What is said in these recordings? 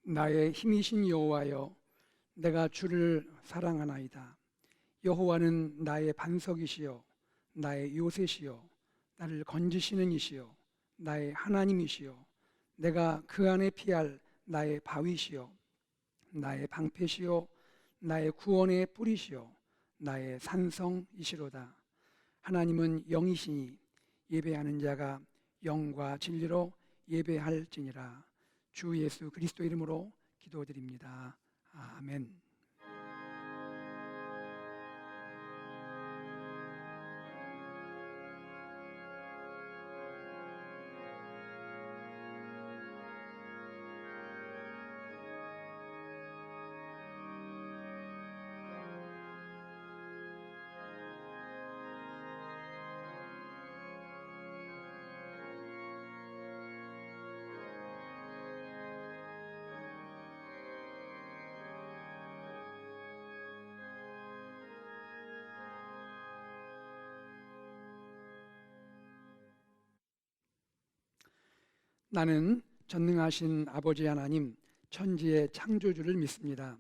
나의 힘이신 여호와여, 내가 주를 사랑하나이다. 여호와는 나의 반석이시여, 나의 요새시여, 나를 건지시는 이시여, 나의 하나님이시여, 내가 그 안에 피할 나의 바위시여, 나의 방패시여, 나의 구원의 뿌리시여, 나의 산성이시로다. 하나님은 영이시니 예배하는 자가 영과 진리로 예배할지니라. 주 예수 그리스도 이름으로 기도드립니다. 아멘. 나는 전능하신 아버지 하나님, 천지의 창조주를 믿습니다.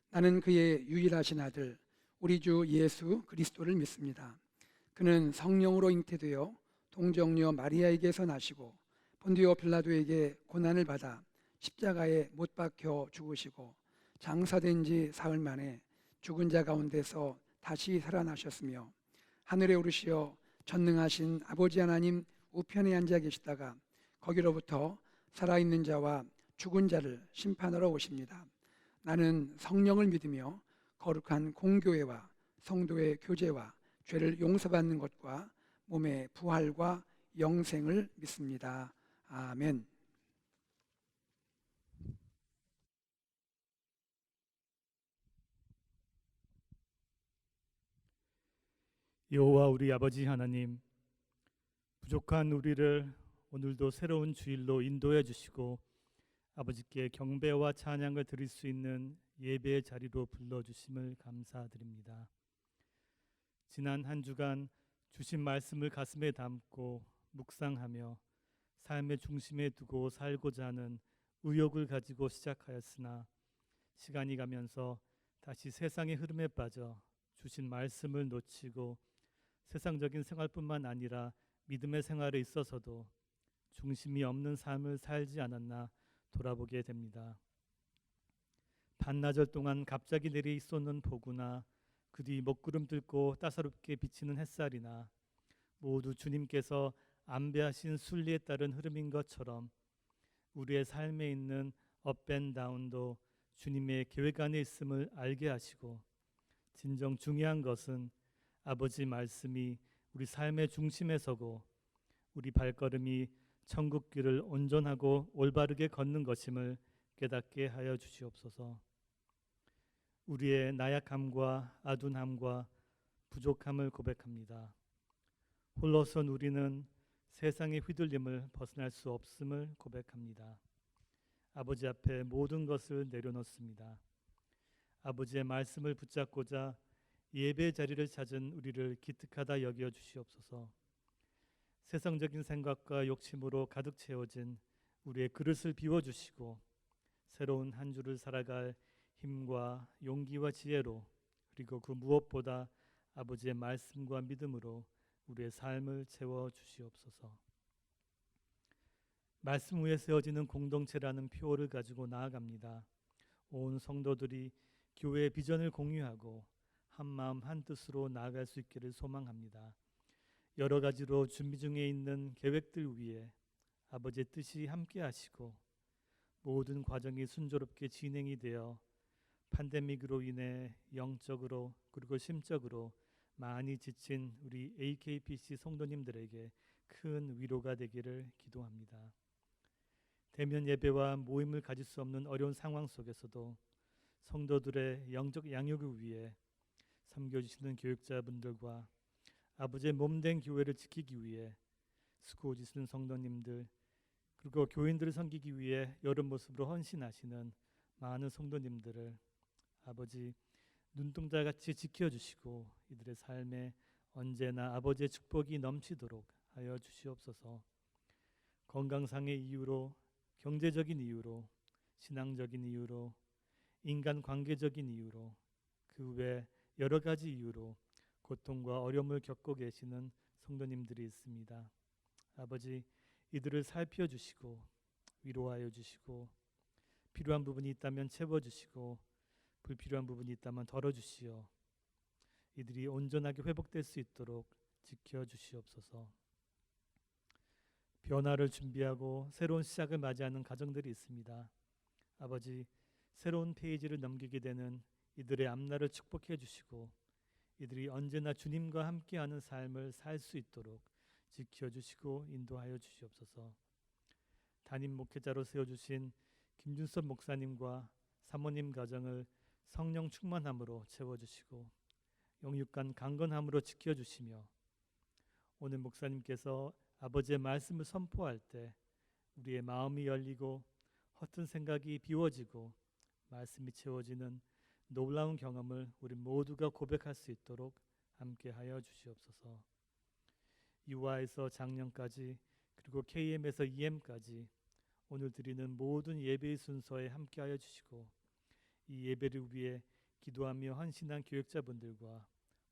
나는 그의 유일하신 아들, 우리 주 예수 그리스도를 믿습니다. 그는 성령으로 잉태되어 동정녀 마리아에게서 나시고 본디오 빌라도에게 고난을 받아 십자가에 못 박혀 죽으시고 장사된 지 사흘 만에 죽은 자 가운데서 다시 살아나셨으며 하늘에 오르시어 전능하신 아버지 하나님 우편에 앉아 계시다가 거기로부터 살아있는 자와 죽은 자를 심판하러 오십니다. 나는 성령을 믿으며 거룩한 공교회와 성도의 교제와 죄를 용서받는 것과 몸의 부활과 영생을 믿습니다. 아멘. 여호와 우리 아버지 하나님, 부족한 우리를 오늘도 새로운 주일로 인도해 주시고 아버지께 경배와 찬양을 드릴 수 있는 예배의 자리로 불러주심을 감사드립니다. 지난 한 주간 주신 말씀을 가슴에 담고 묵상하며 삶의 중심에 두고 살고자 하는 의욕을 가지고 시작하였으나 시간이 가면서 다시 세상의 흐름에 빠져 주신 말씀을 놓치고 세상적인 생활뿐만 아니라 믿음의 생활에 있어서도 중심이 없는 삶을 살지 않았나 돌아보게 됩니다. 반나절 동안 갑자기 내리 쏟는 폭우나 그 뒤 먹구름 뚫고 따사롭게 비치는 햇살이나 모두 주님께서 안배하신 순리에 따른 흐름인 것처럼 우리의 삶에 있는 업앤다운도 주님의 계획 안에 있음을 알게 하시고 진정 중요한 것은 아버지 말씀이 우리 삶의 중심에 서고 우리 발걸음이 천국길을 온전하고 올바르게 걷는 것임을 깨닫게 하여 주시옵소서. 우리의 나약함과 아둔함과 부족함을 고백합니다. 홀로선 우리는 세상의 휘둘림을 벗어날 수 없음을 고백합니다. 아버지 앞에 모든 것을 내려놓습니다. 아버지의 말씀을 붙잡고자 예배 자리를 찾은 우리를 기특하다 여겨 주시옵소서. 세상적인 생각과 욕심으로 가득 채워진 우리의 그릇을 비워주시고 새로운 한 주를 살아갈 힘과 용기와 지혜로 그리고 그 무엇보다 아버지의 말씀과 믿음으로 우리의 삶을 채워주시옵소서. 말씀 위에 세워지는 공동체라는 표어를 가지고 나아갑니다. 온 성도들이 교회의 비전을 공유하고 한마음 한뜻으로 나아갈 수 있기를 소망합니다. 여러 가지로 준비 중에 있는 계획들 위에 아버지의 뜻이 함께 하시고 모든 과정이 순조롭게 진행이 되어 팬데믹으로 인해 영적으로 그리고 심적으로 많이 지친 우리 AKPC 성도님들에게 큰 위로가 되기를 기도합니다. 대면 예배와 모임을 가질 수 없는 어려운 상황 속에서도 성도들의 영적 양육을 위해 섬겨주시는 교육자분들과 아버지의 몸된 교회를 지키기 위해 수고지시는 성도님들 그리고 교인들을 섬기기 위해 여러 모습으로 헌신하시는 많은 성도님들을 아버지 눈동자같이 지켜주시고 이들의 삶에 언제나 아버지의 축복이 넘치도록 하여 주시옵소서. 건강상의 이유로 경제적인 이유로 신앙적인 이유로, 인간 관계적인 이유로, 그 외 여러 가지 이유로 고통과 어려움을 겪고 계시는 성도님들이 있습니다. 아버지, 이들을 살펴주시고 위로하여 주시고 필요한 부분이 있다면 채워주시고 불필요한 부분이 있다면 덜어주시어 이들이 온전하게 회복될 수 있도록 지켜주시옵소서. 변화를 준비하고 새로운 시작을 맞이하는 가정들이 있습니다. 아버지, 새로운 페이지를 넘기게 되는 이들의 앞날을 축복해 주시고 이들이 언제나 주님과 함께하는 삶을 살 수 있도록 지켜주시고 인도하여 주시옵소서. 담임 목회자로 세워주신 김준섭 목사님과 사모님 가정을 성령 충만함으로 채워주시고 영육간 강건함으로 지켜주시며 오늘 목사님께서 아버지의 말씀을 선포할 때 우리의 마음이 열리고 헛된 생각이 비워지고 말씀이 채워지는 놀라운 경험을 우리 모두가 고백할 수 있도록 함께하여 주시옵소서. 유아에서 장년까지 그리고 KM에서 EM까지 오늘 드리는 모든 예배의 순서에 함께하여 주시고 이 예배를 위해 기도하며 헌신한 교역자분들과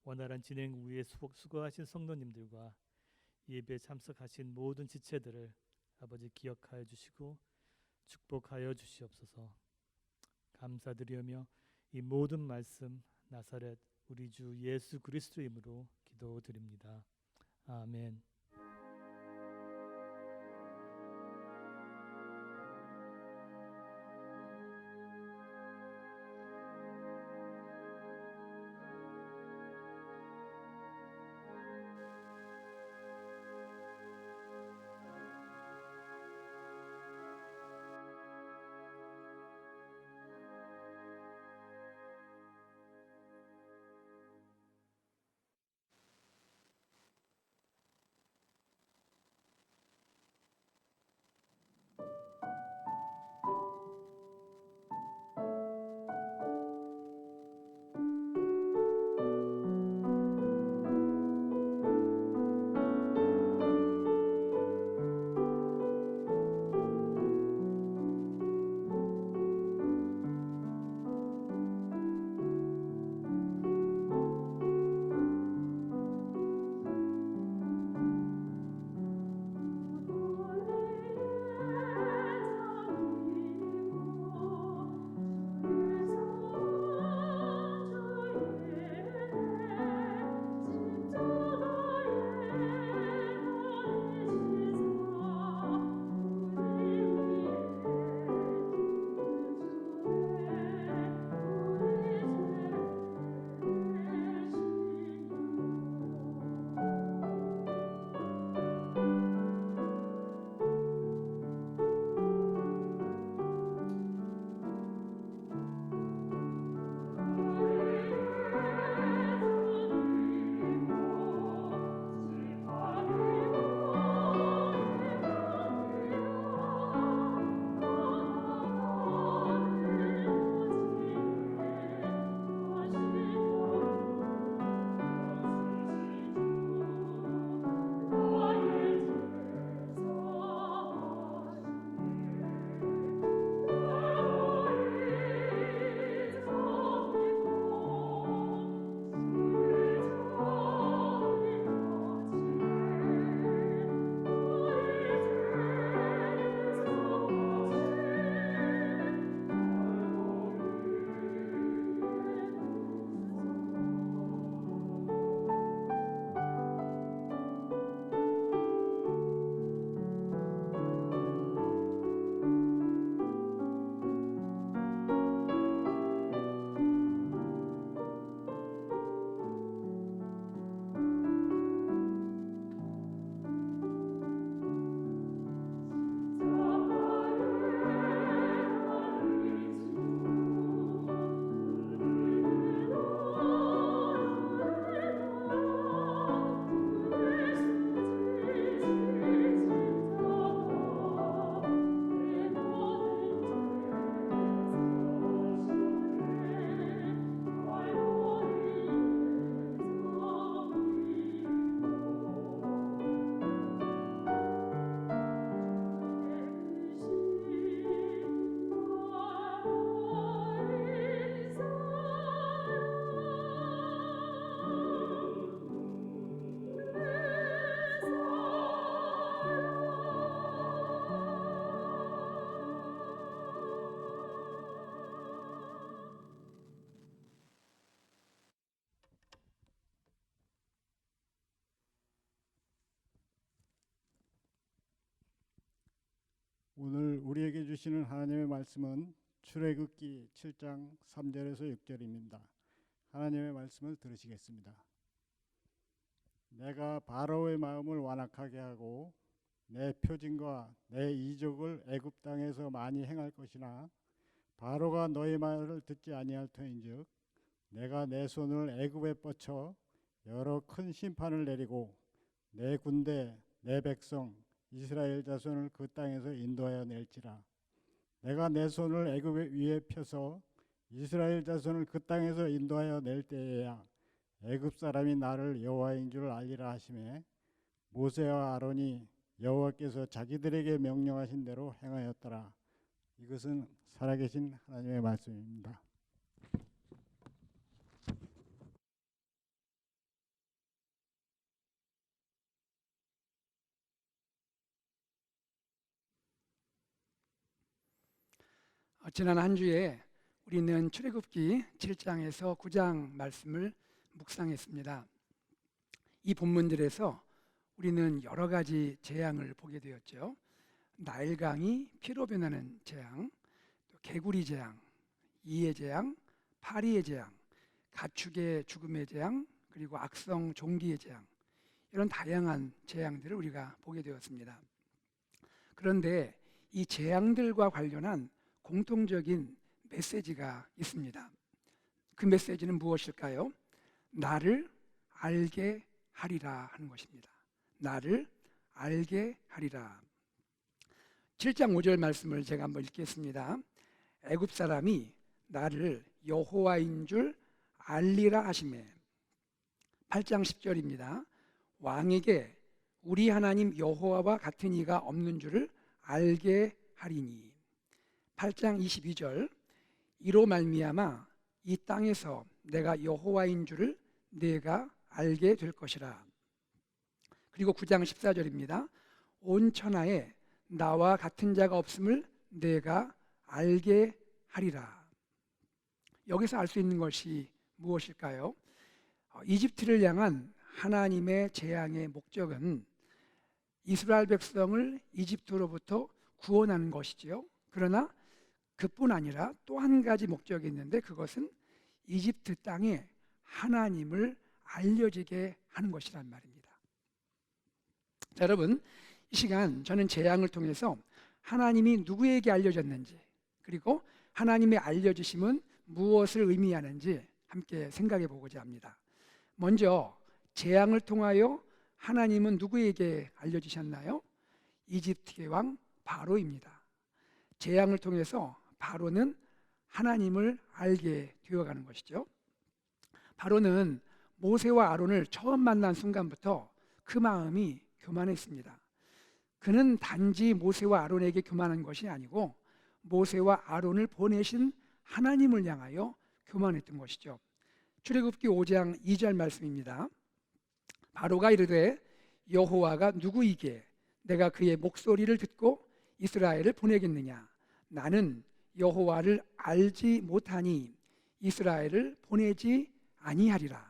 원활한 진행 위에 수고하신 성도님들과 예배에 참석하신 모든 지체들을 아버지 기억하여 주시고 축복하여 주시옵소서. 감사드리며 이 모든 말씀 나사렛 우리 주 예수 그리스도 이름으로 기도드립니다. 아멘. 오늘 우리에게 주시는 하나님의 말씀은 출애굽기 7장 3절에서 6절입니다. 하나님의 말씀을 들으시겠습니다. 내가 바로의 마음을 완악하게 하고 내 표징과 내 이적을 애굽 땅에서 많이 행할 것이나 바로가 너희 말을 듣지 아니할 터인즉 내가 내 손을 애굽에 뻗쳐 여러 큰 심판을 내리고 내 군대 내 백성 이스라엘 자손을 그 땅에서 인도하여 낼지라. 내가 내 손을 애굽 위에 펴서 이스라엘 자손을 그 땅에서 인도하여 낼 때에야 애굽 사람이 나를 여호와인 줄 알리라 하시매 모세와 아론이 여호와께서 자기들에게 명령하신 대로 행하였더라. 이것은 살아계신 하나님의 말씀입니다. 지난 한 주에 우리는 출애굽기 7장에서 9장 말씀을 묵상했습니다. 이 본문들에서 우리는 여러 가지 재앙을 보게 되었죠. 나일강이 피로 변하는 재앙, 또 개구리 재앙, 이의 재앙, 파리의 재앙, 가축의 죽음의 재앙, 그리고 악성 종기의 재앙, 이런 다양한 재앙들을 우리가 보게 되었습니다. 그런데 이 재앙들과 관련한 공통적인 메시지가 있습니다. 그 메시지는 무엇일까요? 나를 알게 하리라 하는 것입니다. 나를 알게 하리라. 7장 5절 말씀을 제가 한번 읽겠습니다. 애굽 사람이 나를 여호와인 줄 알리라 하시매. 8장 10절입니다. 왕에게 우리 하나님 여호와와 같은 이가 없는 줄을 알게 하리니. 8장 22절 이로 말미암아 이 땅에서 내가 여호와인 줄을 내가 알게 될 것이라. 그리고 9장 14절입니다. 온 천하에 나와 같은 자가 없음을 내가 알게 하리라. 여기서 알 수 있는 것이 무엇일까요? 이집트를 향한 하나님의 재앙의 목적은 이스라엘 백성을 이집트로부터 구원하는 것이지요. 그러나 그뿐 아니라 또 한 가지 목적이 있는데 그것은 이집트 땅에 하나님을 알려지게 하는 것이란 말입니다. 자, 여러분, 이 시간 저는 재앙을 통해서 하나님이 누구에게 알려졌는지, 그리고 하나님의 알려주심은 무엇을 의미하는지 함께 생각해 보고자 합니다. 먼저 재앙을 통하여 하나님은 누구에게 알려주셨나요? 이집트의 왕 바로입니다. 재앙을 통해서 바로는 하나님을 알게 되어가는 것이죠. 바로는 모세와 아론을 처음 만난 순간부터 그 마음이 교만했습니다. 그는 단지 모세와 아론에게 교만한 것이 아니고 모세와 아론을 보내신 하나님을 향하여 교만했던 것이죠. 출애굽기 5장 2절 말씀입니다. 바로가 이르되 여호와가 누구이게 내가 그의 목소리를 듣고 이스라엘을 보내겠느냐. 나는 여호와를 알지 못하니 이스라엘을 보내지 아니하리라.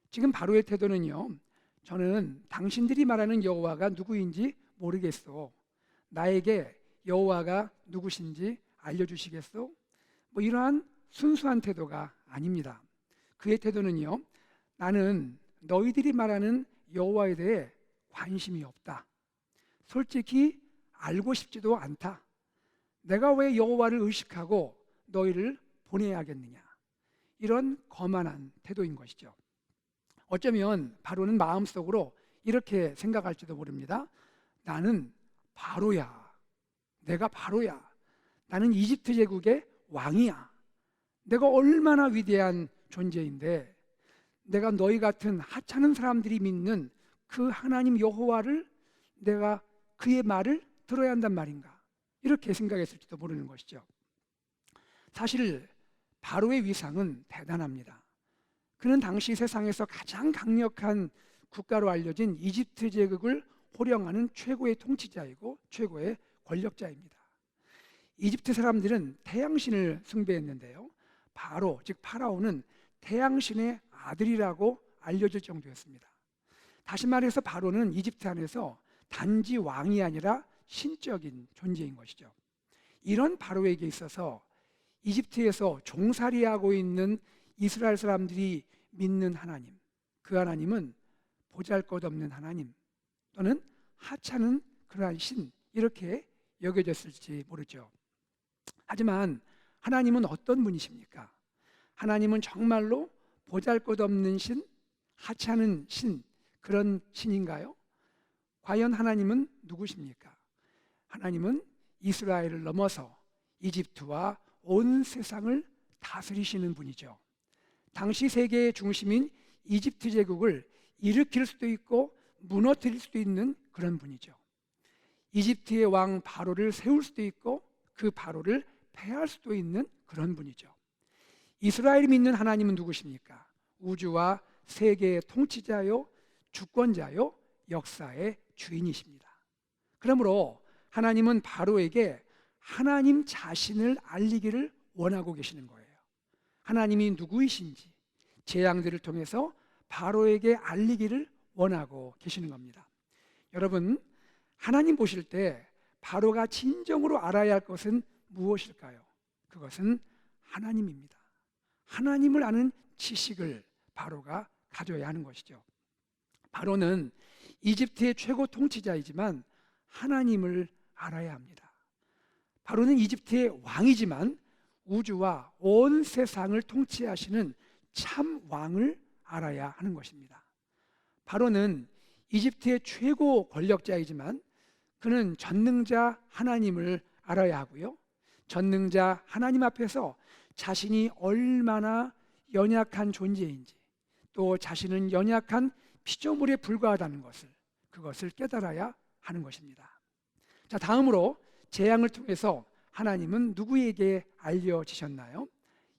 지금 바로의 태도는요, 저는 당신들이 말하는 여호와가 누구인지 모르겠소. 나에게 여호와가 누구신지 알려주시겠소? 뭐 이러한 순수한 태도가 아닙니다. 그의 태도는요, 나는 너희들이 말하는 여호와에 대해 관심이 없다. 솔직히 알고 싶지도 않다. 내가 왜 여호와를 의식하고 너희를 보내야겠느냐. 이런 거만한 태도인 것이죠. 어쩌면 바로는 마음속으로 이렇게 생각할지도 모릅니다. 나는 바로야. 내가 바로야. 나는 이집트 제국의 왕이야. 내가 얼마나 위대한 존재인데 내가 너희 같은 하찮은 사람들이 믿는 그 하나님 여호와를 내가 그의 말을 들어야 한단 말인가. 이렇게 생각했을지도 모르는 것이죠. 사실 바로의 위상은 대단합니다. 그는 당시 세상에서 가장 강력한 국가로 알려진 이집트 제국을 호령하는 최고의 통치자이고 최고의 권력자입니다. 이집트 사람들은 태양신을 숭배했는데요, 바로 즉 파라오는 태양신의 아들이라고 알려질 정도였습니다. 다시 말해서 바로는 이집트 안에서 단지 왕이 아니라 신적인 존재인 것이죠. 이런 바로에게 있어서 이집트에서 종살이하고 있는 이스라엘 사람들이 믿는 하나님, 그 하나님은 보잘것없는 하나님 또는 하찮은 그러한 신, 이렇게 여겨졌을지 모르죠. 하지만 하나님은 어떤 분이십니까? 하나님은 정말로 보잘것없는 신, 하찮은 신, 그런 신인가요? 과연 하나님은 누구십니까? 하나님은 이스라엘을 넘어서 이집트와 온 세상을 다스리시는 분이죠. 당시 세계의 중심인 이집트 제국을 일으킬 수도 있고 무너뜨릴 수도 있는 그런 분이죠. 이집트의 왕 바로를 세울 수도 있고 그 바로를 패할 수도 있는 그런 분이죠. 이스라엘이 믿는 하나님은 누구십니까? 우주와 세계의 통치자요, 주권자요, 역사의 주인이십니다. 그러므로 하나님은 바로에게 하나님 자신을 알리기를 원하고 계시는 거예요. 하나님이 누구이신지 재앙들을 통해서 바로에게 알리기를 원하고 계시는 겁니다. 여러분, 하나님 보실 때 바로가 진정으로 알아야 할 것은 무엇일까요? 그것은 하나님입니다. 하나님을 아는 지식을 바로가 가져야 하는 것이죠. 바로는 이집트의 최고 통치자이지만 하나님을 알아야 합니다. 바로는 이집트의 왕이지만 우주와 온 세상을 통치하시는 참 왕을 알아야 하는 것입니다. 바로는 이집트의 최고 권력자이지만 그는 전능자 하나님을 알아야 하고요. 전능자 하나님 앞에서 자신이 얼마나 연약한 존재인지, 또 자신은 연약한 피조물에 불과하다는 그것을 깨달아야 하는 것입니다. 자, 다음으로 재앙을 통해서 하나님은 누구에게 알려지셨나요?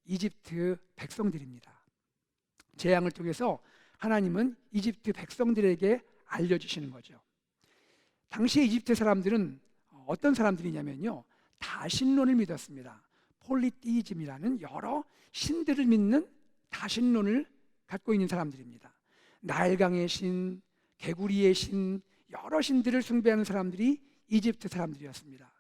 이집트 백성들입니다. 재앙을 통해서 하나님은 이집트 백성들에게 알려주시는 거죠. 당시 이집트 사람들은 어떤 사람들이냐면요, 다신론을 믿었습니다. 폴리티즘이라는 여러 신들을 믿는 다신론을 갖고 있는 사람들입니다. 나일강의 신, 개구리의 신, 여러 신들을 숭배하는 사람들이 이집트 사람들이었습니다.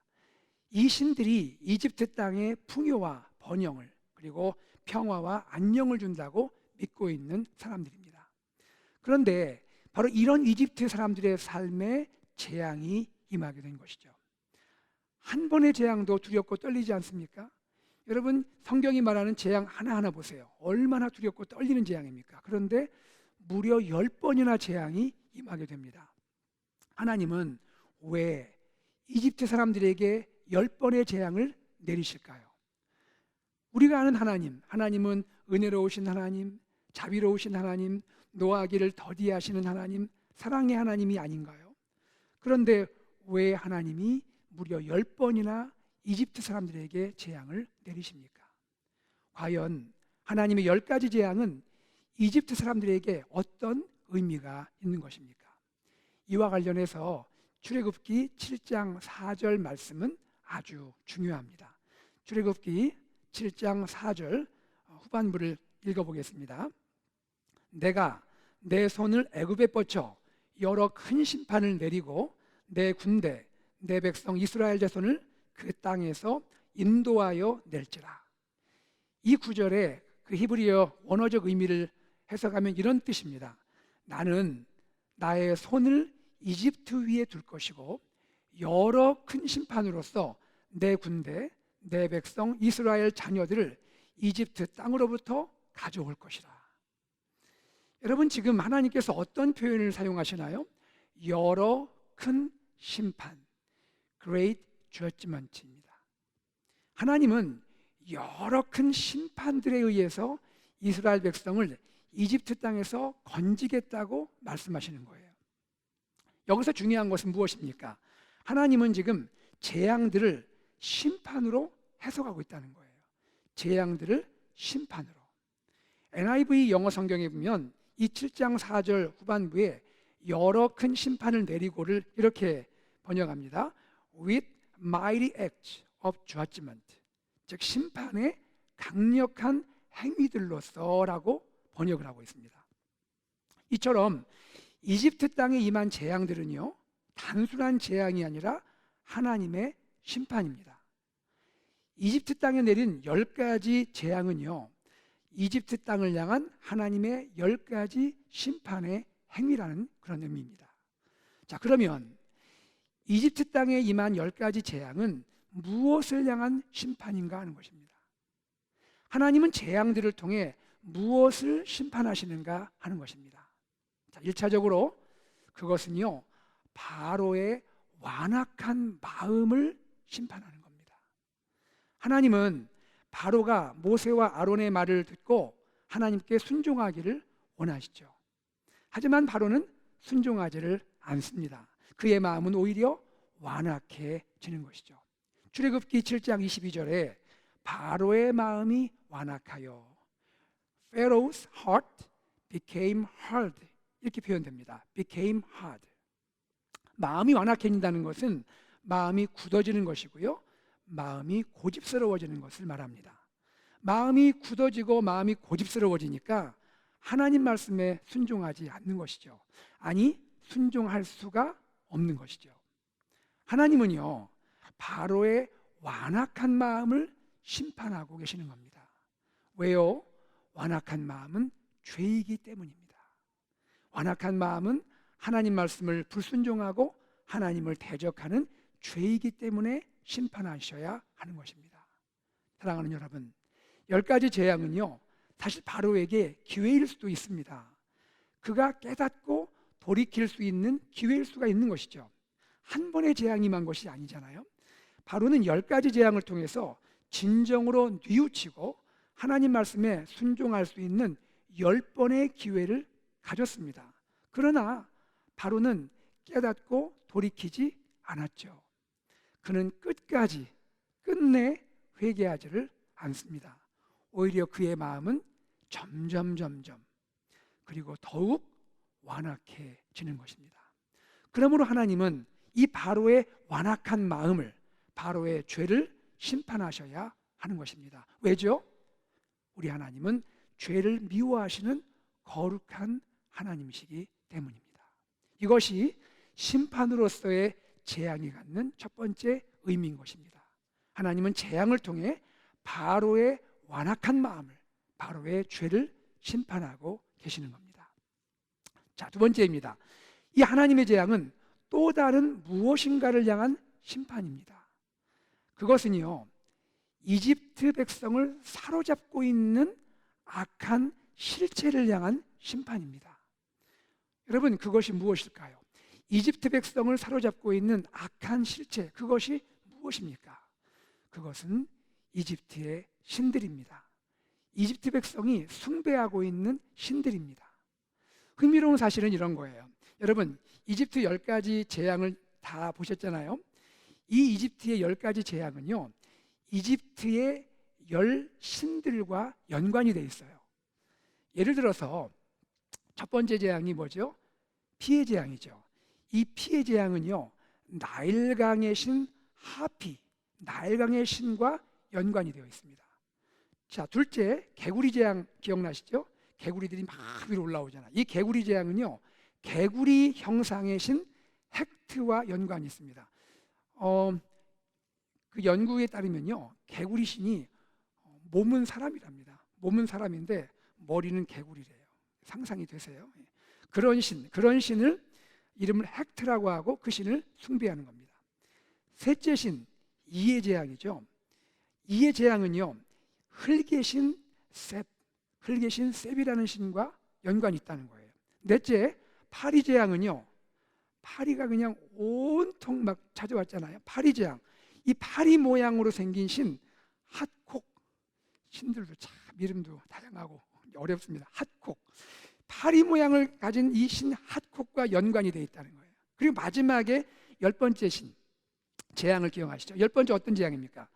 이 신들이 이집트 땅에 풍요와 번영을, 그리고 평화와 안녕을 준다고 믿고 있는 사람들입니다. 그런데 바로 이런 이집트 사람들의 삶에 재앙이 임하게 된 것이죠. 한 번의 재앙도 두렵고 떨리지 않습니까? 여러분, 성경이 말하는 재앙 하나하나 보세요. 얼마나 두렵고 떨리는 재앙입니까? 그런데 무려 10번이나 재앙이 임하게 됩니다. 하나님은 왜 이집트 사람들에게 10번의 재앙을 내리실까요? 우리가 아는 하나님은 은혜로우신 하나님, 자비로우신 하나님, 노하기를 더디하시는 하나님, 사랑의 하나님이 아닌가요? 그런데 왜 하나님이 무려 10번이나 이집트 사람들에게 재앙을 내리십니까? 과연 하나님의 10가지 재앙은 이집트 사람들에게 어떤 의미가 있는 것입니까? 이와 관련해서 출애굽기 7장 4절 말씀은 아주 중요합니다. 출애굽기 7장 4절 후반부를 읽어보겠습니다. 내가 내 손을 애굽에 뻗쳐 여러 큰 심판을 내리고 내 군대, 내 백성 이스라엘 자손을 그 땅에서 인도하여 낼지라. 이 구절의 그 히브리어 원어적 의미를 해석하면 이런 뜻입니다. 나는 나의 손을 이집트 위에 둘 것이고 여러 큰 심판으로서 내 군대, 내 백성 이스라엘 자녀들을 이집트 땅으로부터 가져올 것이라. 여러분, 지금 하나님께서 어떤 표현을 사용하시나요? 여러 큰 심판, Great Judgment입니다. 하나님은 여러 큰 심판들에 의해서 이스라엘 백성을 이집트 땅에서 건지겠다고 말씀하시는 거예요. 여기서 중요한 것은 무엇입니까? 하나님은 지금 재앙들을 심판으로 해석하고 있다는 거예요. 재앙들을 심판으로. NIV 영어 성경에 보면 이 7장 4절 후반부에 여러 큰 심판을 내리고를 이렇게 번역합니다. With mighty acts of judgment. 즉 심판의 강력한 행위들로서라고 번역을 하고 있습니다. 이처럼 이집트 땅에 임한 재앙들은요, 단순한 재앙이 아니라 하나님의 심판입니다. 이집트 땅에 내린 10가지 재앙은요, 이집트 땅을 향한 하나님의 10가지 심판의 행위라는 그런 의미입니다. 자, 그러면 이집트 땅에 임한 10가지 재앙은 무엇을 향한 심판인가 하는 것입니다. 하나님은 재앙들을 통해 무엇을 심판하시는가 하는 것입니다. 자, 1차적으로 그것은요, 바로의 완악한 마음을 심판하는 겁니다. 하나님은 바로가 모세와 아론의 말을 듣고 하나님께 순종하기를 원하시죠. 하지만 바로는 순종하지를 않습니다. 그의 마음은 오히려 완악해지는 것이죠. 출애굽기 7장 22절에 바로의 마음이 완악하여 Pharaoh's heart became hard 이렇게 표현됩니다. became hard. 마음이 완악해진다는 것은 마음이 굳어지는 것이고요, 마음이 고집스러워지는 것을 말합니다. 마음이 굳어지고 마음이 고집스러워지니까 하나님 말씀에 순종하지 않는 것이죠. 아니, 순종할 수가 없는 것이죠. 하나님은요, 바로의 완악한 마음을 심판하고 계시는 겁니다. 왜요? 완악한 마음은 죄이기 때문입니다. 완악한 마음은 하나님 말씀을 불순종하고 하나님을 대적하는 죄이기 때문에 심판하셔야 하는 것입니다. 사랑하는 여러분, 10가지 재앙은요, 사실 바로에게 기회일 수도 있습니다. 그가 깨닫고 돌이킬 수 있는 기회일 수가 있는 것이죠. 한 번의 재앙이 임한 것이 아니잖아요. 바로는 10가지 재앙을 통해서 진정으로 뉘우치고 하나님 말씀에 순종할 수 있는 10번의 기회를 가졌습니다. 그러나 바로는 깨닫고 돌이키지 않았죠. 그는 끝내 회개하지를 않습니다. 오히려 그의 마음은 점점 그리고 더욱 완악해지는 것입니다. 그러므로 하나님은 이 바로의 완악한 마음을, 바로의 죄를 심판하셔야 하는 것입니다. 왜죠? 우리 하나님은 죄를 미워하시는 거룩한 하나님이시기 때문입니다. 이것이 심판으로서의 재앙이 갖는 첫 번째 의미인 것입니다. 하나님은 재앙을 통해 바로의 완악한 마음을, 바로의 죄를 심판하고 계시는 겁니다. 자, 두 번째입니다. 이 하나님의 재앙은 또 다른 무엇인가를 향한 심판입니다. 그것은요, 이집트 백성을 사로잡고 있는 악한 실체를 향한 심판입니다. 여러분, 그것이 무엇일까요? 이집트 백성을 사로잡고 있는 악한 실체, 그것이 무엇입니까? 그것은 이집트의 신들입니다. 이집트 백성이 숭배하고 있는 신들입니다. 흥미로운 사실은 이런 거예요. 여러분, 이집트 10가지 재앙을 다 보셨잖아요. 이 이집트의 10가지 재앙은요, 이집트의 10신들과 연관이 되어 있어요. 예를 들어서 첫 번째 재앙이 뭐죠? 피해 재앙이죠. 이 피해 재앙은요, 나일강의 신 하피, 나일강의 신과 연관이 되어 있습니다. 자, 둘째, 개구리 재앙 기억나시죠? 개구리들이 막 위로 올라오잖아요. 이 개구리 재앙은요, 개구리 형상의 신 헥트와 연관이 있습니다. 그 연구에 따르면요, 개구리 신이 몸은 사람이랍니다. 몸은 사람인데 머리는 개구리래요. 상상이 되세요? 그런 신을 이름을 헥트라고 하고 그 신을 숭배하는 겁니다. 셋째 신, 이의 재앙이죠. 이의 재앙은요, 흙의 신 셉이라는 신과 연관이 있다는 거예요. 넷째, 파리 재앙은요, 파리가 그냥 온통 막 찾아왔잖아요. 파리 재앙. 이 파리 모양으로 생긴 신 핫콕, 신들도 참 이름도 다양하고 어렵습니다. 핫콕, 파리 모양을 가진 이 신 핫콕과 연관이 되어 있다는 거예요. 그리고 마지막에 10번째 신 재앙을 기억하시죠? 10번째 어떤 재앙입니까?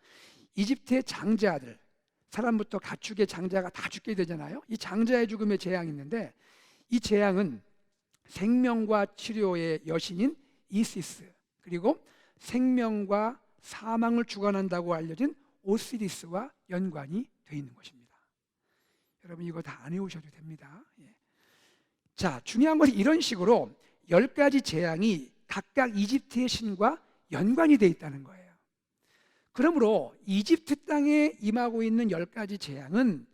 이집트의 장자들, 사람부터 가축의 장자가 다 죽게 되잖아요. 이 장자의 죽음의 재앙이 있는데, 이 재앙은 생명과 치료의 여신인 이시스, 그리고 생명과 사망을 주관한다고 알려진 오시리스와 연관이 되어 있는 것입니다. 여러분, 이거 다 안 외우셔도 됩니다. 자, 중요한 것은 이런 식으로 10가지 재앙이 각각 이집트의 신과 연관이 돼 있다는 거예요. 그러므로 이집트 땅에 임하고 있는 10가지 재앙은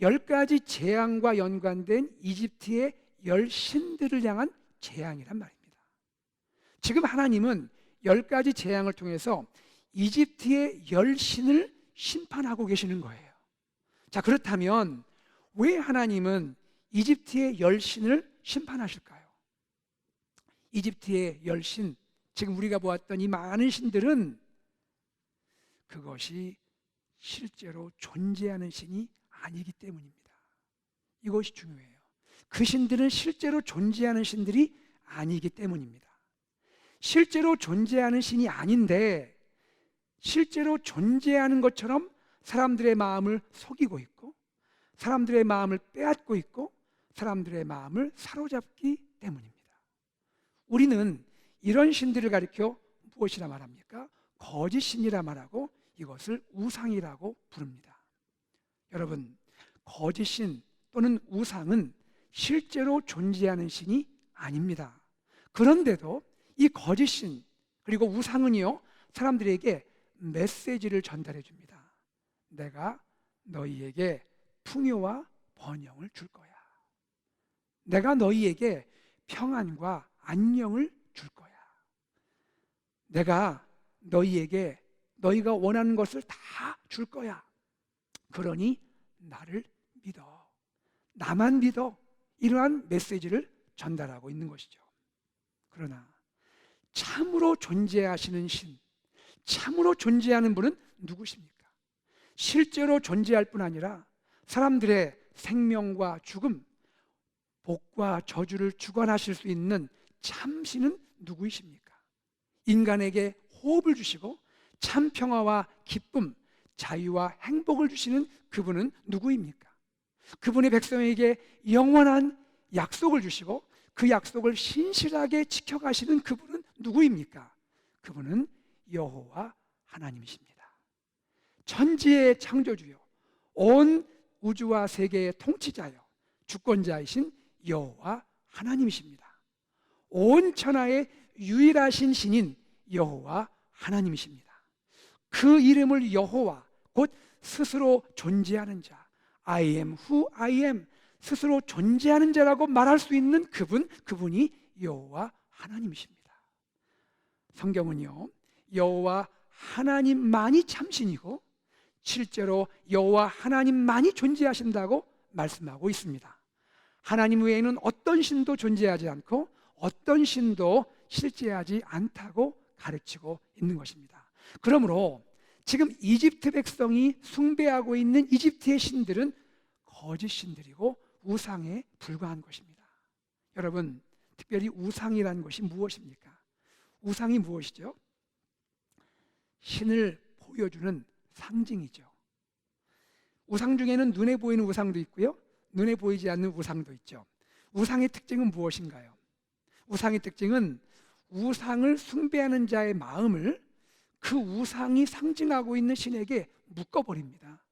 10가지 재앙과 연관된 이집트의 10신들을 향한 재앙이란 말입니다. 지금 하나님은 10가지 재앙을 통해서 이집트의 10신을 심판하고 계시는 거예요. 자, 그렇다면 왜 하나님은 이집트의 10신을 심판하실까요? 이집트의 10신, 지금 우리가 보았던 이 많은 신들은 그것이 실제로 존재하는 신이 아니기 때문입니다. 이것이 중요해요. 그 신들은 실제로 존재하는 신들이 아니기 때문입니다. 실제로 존재하는 신이 아닌데 실제로 존재하는 것처럼 사람들의 마음을 속이고 있고 사람들의 마음을 빼앗고 있고 사람들의 마음을 사로잡기 때문입니다. 우리는 이런 신들을 가리켜 무엇이라 말합니까? 거짓 신이라 말하고 이것을 우상이라고 부릅니다. 여러분, 거짓 신 또는 우상은 실제로 존재하는 신이 아닙니다. 그런데도 이 거짓 신 그리고 우상은요, 사람들에게 메시지를 전달해 줍니다. 내가 너희에게 풍요와 번영을 줄 거야. 내가 너희에게 평안과 안녕을 줄 거야. 내가 너희에게 너희가 원하는 것을 다 줄 거야. 그러니 나를 믿어. 나만 믿어. 이러한 메시지를 전달하고 있는 것이죠. 그러나 참으로 존재하시는 신, 참으로 존재하는 분은 누구십니까? 실제로 존재할 뿐 아니라 사람들의 생명과 죽음, 복과 저주를 주관하실 수 있는 참신은 누구이십니까? 인간에게 호흡을 주시고 참 평화와 기쁨, 자유와 행복을 주시는 그분은 누구입니까? 그분의 백성에게 영원한 약속을 주시고 그 약속을 신실하게 지켜가시는 그분은 누구입니까? 그분은 여호와 하나님이십니다. 천지의 창조주요, 온 우주와 세계의 통치자요, 주권자이신 여호와 하나님이십니다. 온 천하의 유일하신 신인 여호와 하나님이십니다. 그 이름을 여호와, 곧 스스로 존재하는 자, I am who I am, 스스로 존재하는 자라고 말할 수 있는 그분이 여호와 하나님이십니다. 성경은요, 여호와 하나님만이 참신이고 실제로 여호와 하나님만이 존재하신다고 말씀하고 있습니다. 하나님 외에는 어떤 신도 존재하지 않고 어떤 신도 실제하지 않다고 가르치고 있는 것입니다. 그러므로 지금 이집트 백성이 숭배하고 있는 이집트의 신들은 거짓 신들이고 우상에 불과한 것입니다. 여러분, 특별히 우상이라는 것이 무엇입니까? 우상이 무엇이죠? 신을 보여주는 상징이죠. 우상 중에는 눈에 보이는 우상도 있고요, 눈에 보이지 않는 우상도 있죠. 우상의 특징은 무엇인가요? 우상의 특징은 우상을 숭배하는 자의 마음을 그 우상이 상징하고 있는 신에게 묶어버립니다.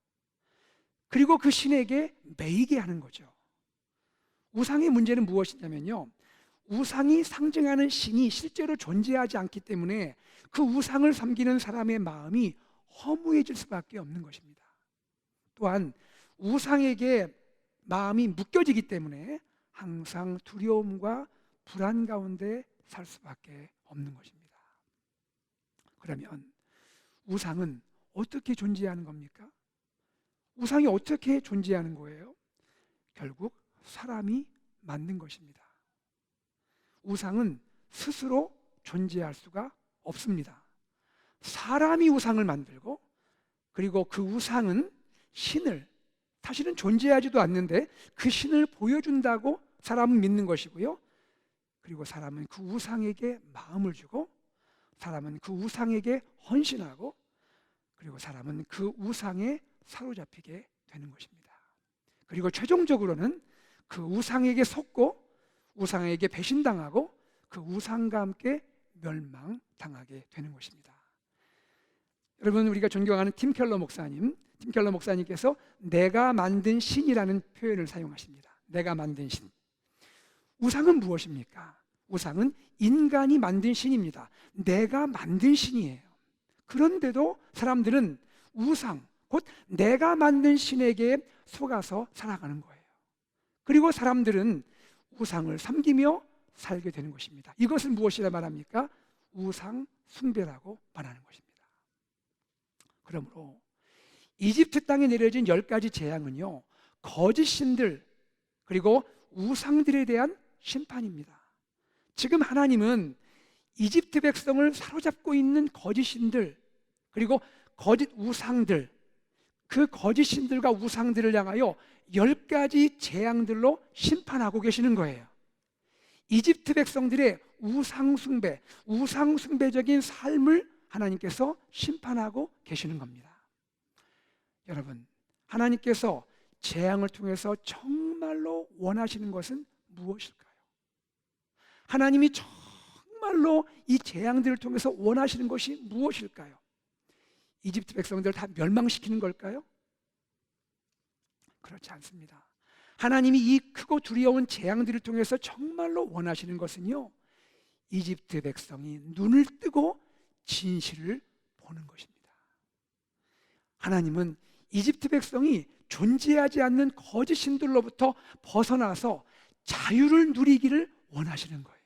그리고 그 신에게 매이게 하는 거죠. 우상의 문제는 무엇이냐면요, 우상이 상징하는 신이 실제로 존재하지 않기 때문에 그 우상을 섬기는 사람의 마음이 허무해질 수밖에 없는 것입니다. 또한 우상에게 마음이 묶여지기 때문에 항상 두려움과 불안 가운데 살 수밖에 없는 것입니다. 그러면 우상은 어떻게 존재하는 겁니까? 우상이 어떻게 존재하는 거예요? 결국 사람이 만든 것입니다. 우상은 스스로 존재할 수가 없습니다. 사람이 우상을 만들고 그리고 그 우상은 신을, 사실은 존재하지도 않는데 그 신을 보여준다고 사람은 믿는 것이고요. 그리고 사람은 그 우상에게 마음을 주고 사람은 그 우상에게 헌신하고 그리고 사람은 그 우상에 사로잡히게 되는 것입니다. 그리고 최종적으로는 그 우상에게 속고 우상에게 배신당하고 그 우상과 함께 멸망당하게 되는 것입니다. 여러분, 우리가 존경하는 팀 켈러 목사님께서 내가 만든 신이라는 표현을 사용하십니다. 내가 만든 신. 우상은 무엇입니까? 우상은 인간이 만든 신입니다. 내가 만든 신이에요. 그런데도 사람들은 우상, 곧 내가 만든 신에게 속아서 살아가는 거예요. 그리고 사람들은 우상을 섬기며 살게 되는 것입니다. 이것을 무엇이라 말합니까? 우상 숭배라고 말하는 것입니다. 그러므로 이집트 땅에 내려진 10가지 재앙은요, 거짓 신들 그리고 우상들에 대한 심판입니다. 지금 하나님은 이집트 백성을 사로잡고 있는 거짓 신들 그리고 거짓 우상들, 그 거짓 신들과 우상들을 향하여 10가지 재앙들로 심판하고 계시는 거예요. 이집트 백성들의 우상숭배적인 삶을 하나님께서 심판하고 계시는 겁니다. 여러분, 하나님께서 재앙을 통해서 정말로 원하시는 것은 무엇일까요? 하나님이 정말로 이 재앙들을 통해서 원하시는 것이 무엇일까요? 이집트 백성들을 다 멸망시키는 걸까요? 그렇지 않습니다. 하나님이 이 크고 두려운 재앙들을 통해서 정말로 원하시는 것은요, 이집트 백성이 눈을 뜨고 진실을 보는 것입니다. 하나님은 이집트 백성이 존재하지 않는 거짓 신들로부터 벗어나서 자유를 누리기를 원하시는 거예요.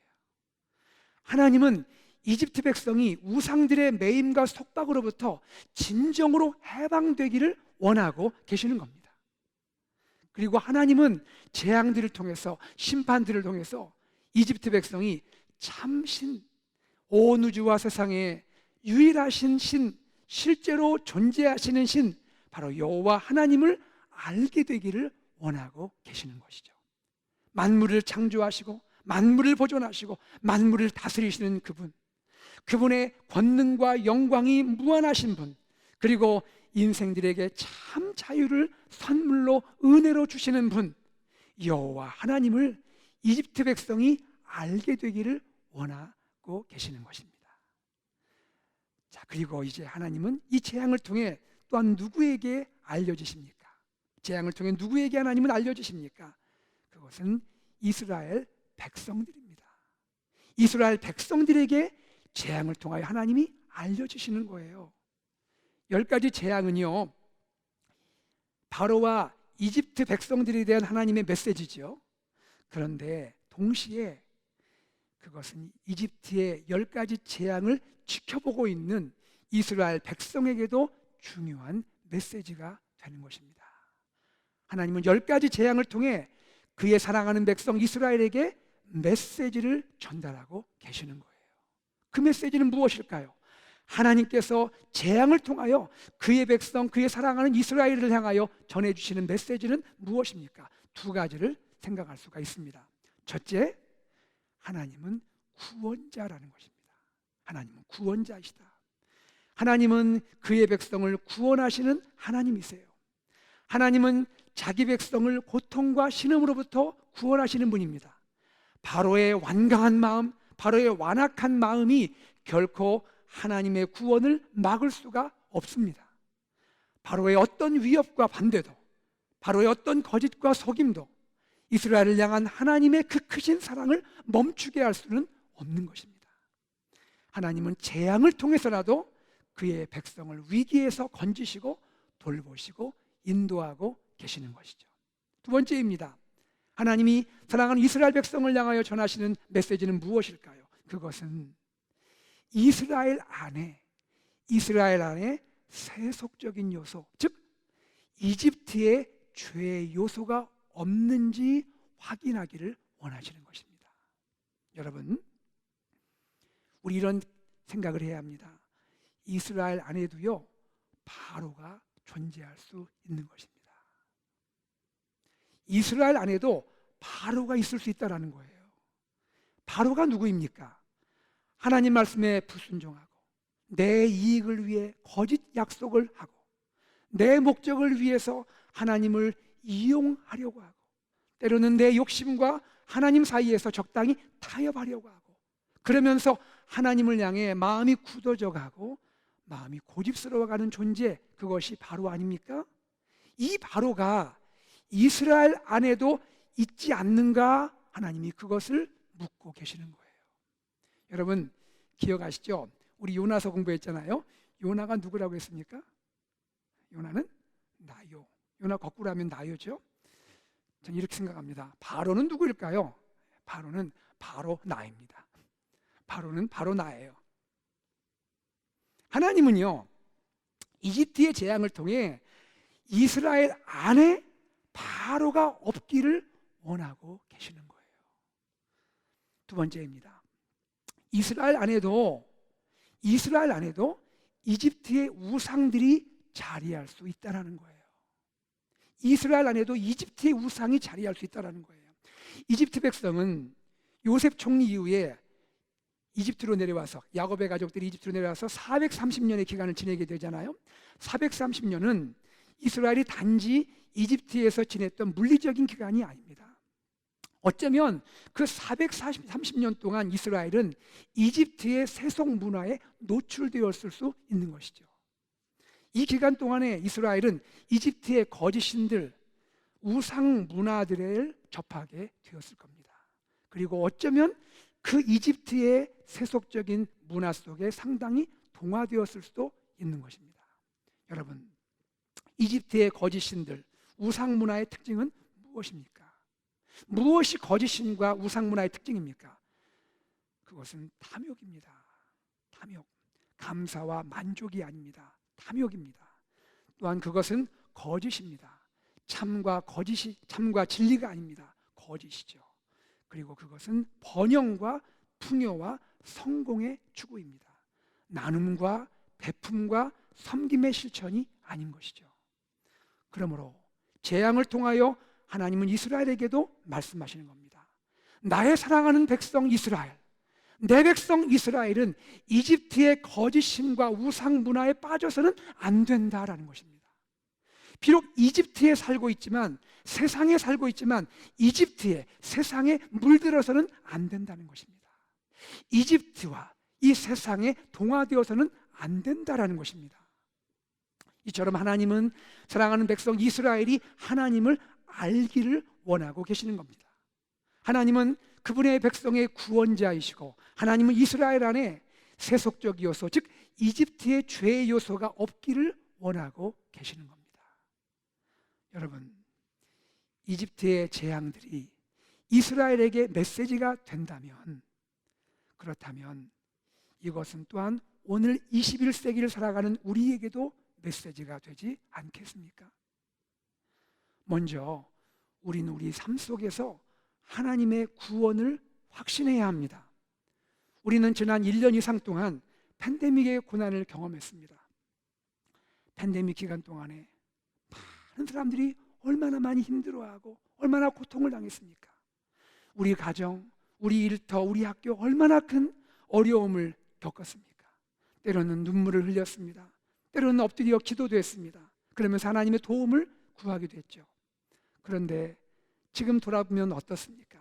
하나님은 이집트 백성이 우상들의 매임과 속박으로부터 진정으로 해방되기를 원하고 계시는 겁니다. 그리고 하나님은 재앙들을 통해서, 심판들을 통해서 이집트 백성이 참신, 온 우주와 세상에 유일하신 신, 실제로 존재하시는 신, 바로 여호와 하나님을 알게 되기를 원하고 계시는 것이죠. 만물을 창조하시고 만물을 보존하시고 만물을 다스리시는 그분, 그분의 권능과 영광이 무한하신 분, 그리고 인생들에게 참 자유를 선물로 은혜로 주시는 분, 여호와 하나님을 이집트 백성이 알게 되기를 원하고 계시는 것입니다. 자, 그리고 이제 하나님은 이 재앙을 통해 또한 누구에게 알려주십니까? 재앙을 통해 누구에게 하나님은 알려주십니까? 그것은 이스라엘 백성들입니다. 이스라엘 백성들에게 재앙을 통하여 하나님이 알려주시는 거예요. 10가지 재앙은요, 바로와 이집트 백성들에 대한 하나님의 메시지죠. 그런데 동시에 그것은 이집트의 10가지 재앙을 지켜보고 있는 이스라엘 백성에게도 중요한 메시지가 되는 것입니다. 하나님은 10가지 재앙을 통해 그의 사랑하는 백성 이스라엘에게 메시지를 전달하고 계시는 거예요. 그 메시지는 무엇일까요? 하나님께서 재앙을 통하여 그의 백성, 그의 사랑하는 이스라엘을 향하여 전해주시는 메시지는 무엇입니까? 2가지를 생각할 수가 있습니다. 첫째, 하나님은 구원자라는 것입니다. 하나님은 구원자이시다. 하나님은 그의 백성을 구원하시는 하나님이세요. 하나님은 자기 백성을 고통과 신음으로부터 구원하시는 분입니다. 바로의 완강한 마음, 바로의 완악한 마음이 결코 하나님의 구원을 막을 수가 없습니다. 바로의 어떤 위협과 반대도, 바로의 어떤 거짓과 속임도 이스라엘을 향한 하나님의 그 크신 사랑을 멈추게 할 수는 없는 것입니다. 하나님은 재앙을 통해서라도 그의 백성을 위기에서 건지시고 돌보시고 인도하고 계시는 것이죠. 2번째입니다. 하나님이 사랑하는 이스라엘 백성을 향하여 전하시는 메시지는 무엇일까요? 그것은 이스라엘 안에 세속적인 요소, 즉 이집트의 죄의 요소가 없는지 확인하기를 원하시는 것입니다. 여러분, 우리 이런 생각을 해야 합니다. 이스라엘 안에도요, 바로가 존재할 수 있는 것입니다. 이스라엘 안에도 바로가 있을 수 있다는 거예요. 바로가 누구입니까? 하나님 말씀에 불순종하고 내 이익을 위해 거짓 약속을 하고 내 목적을 위해서 하나님을 이용하려고 하고 때로는 내 욕심과 하나님 사이에서 적당히 타협하려고 하고 그러면서 하나님을 향해 마음이 굳어져 가고 마음이 고집스러워가는 존재, 그것이 바로 아닙니까? 이 바로가 이스라엘 안에도 있지 않는가? 하나님이 그것을 묻고 계시는 거예요. 여러분 기억하시죠? 우리 요나서 공부했잖아요. 요나가 누구라고 했습니까? 요나는 나요. 요나 거꾸로 하면 나요죠. 저는 이렇게 생각합니다. 바로는 누구일까요? 바로는 바로 나입니다. 바로는 바로 나예요. 하나님은요, 이집트의 재앙을 통해 이스라엘 안에 바로가 없기를 원하고 계시는 거예요. 두 번째입니다. 이스라엘 안에도 이집트의 우상들이 자리할 수 있다는 거예요. 이스라엘 안에도 이집트의 우상이 자리할 수 있다는 거예요. 이집트 백성은 요셉 총리 이후에 이집트로 내려와서, 야곱의 가족들이 이집트로 내려와서 430년의 기간을 지내게 되잖아요. 430년은 이스라엘이 단지 이집트에서 지냈던 물리적인 기간이 아닙니다. 어쩌면 그 430년 동안 이스라엘은 이집트의 세속 문화에 노출되었을 수 있는 것이죠. 이 기간 동안에 이스라엘은 이집트의 거짓신들, 우상 문화들을 접하게 되었을 겁니다. 그리고 어쩌면 그 이집트의 세속적인 문화 속에 상당히 동화되었을 수도 있는 것입니다. 여러분, 이집트의 거짓신들, 우상 문화의 특징은 무엇입니까? 무엇이 거짓신과 우상 문화의 특징입니까? 그것은 탐욕입니다. 탐욕. 감사와 만족이 아닙니다. 탐욕입니다. 또한 그것은 거짓입니다. 참과 진리가 아닙니다. 거짓이죠. 그리고 그것은 번영과 풍요와 성공의 추구입니다. 나눔과 베품과 섬김의 실천이 아닌 것이죠. 그러므로 재앙을 통하여 하나님은 이스라엘에게도 말씀하시는 겁니다. 나의 사랑하는 백성 이스라엘, 내 백성 이스라엘은 이집트의 거짓신과 우상 문화에 빠져서는 안 된다라는 것입니다. 비록 이집트에 살고 있지만, 세상에 살고 있지만 이집트에, 세상에 물들어서는 안 된다는 것입니다. 이집트와 이 세상에 동화되어서는 안 된다라는 것입니다. 이처럼 하나님은 사랑하는 백성 이스라엘이 하나님을 알기를 원하고 계시는 겁니다. 하나님은 그분의 백성의 구원자이시고, 하나님은 이스라엘 안에 세속적 요소, 즉 이집트의 죄의 요소가 없기를 원하고 계시는 겁니다. 여러분, 이집트의 재앙들이 이스라엘에게 메시지가 된다면, 그렇다면 이것은 또한 오늘 21세기를 살아가는 우리에게도 메시지가 되지 않겠습니까? 먼저 우리는 우리 삶 속에서 하나님의 구원을 확신해야 합니다. 우리는 지난 1년 이상 동안 팬데믹의 고난을 경험했습니다. 팬데믹 기간 동안에 많은 사람들이 얼마나 많이 힘들어하고 얼마나 고통을 당했습니까? 우리 가정, 우리 일터, 우리 학교 얼마나 큰 어려움을 겪었습니까? 때로는 눈물을 흘렸습니다. 때로는 엎드려 기도도 했습니다. 그러면서 하나님의 도움을 구하기도 했죠. 그런데 지금 돌아보면 어떻습니까?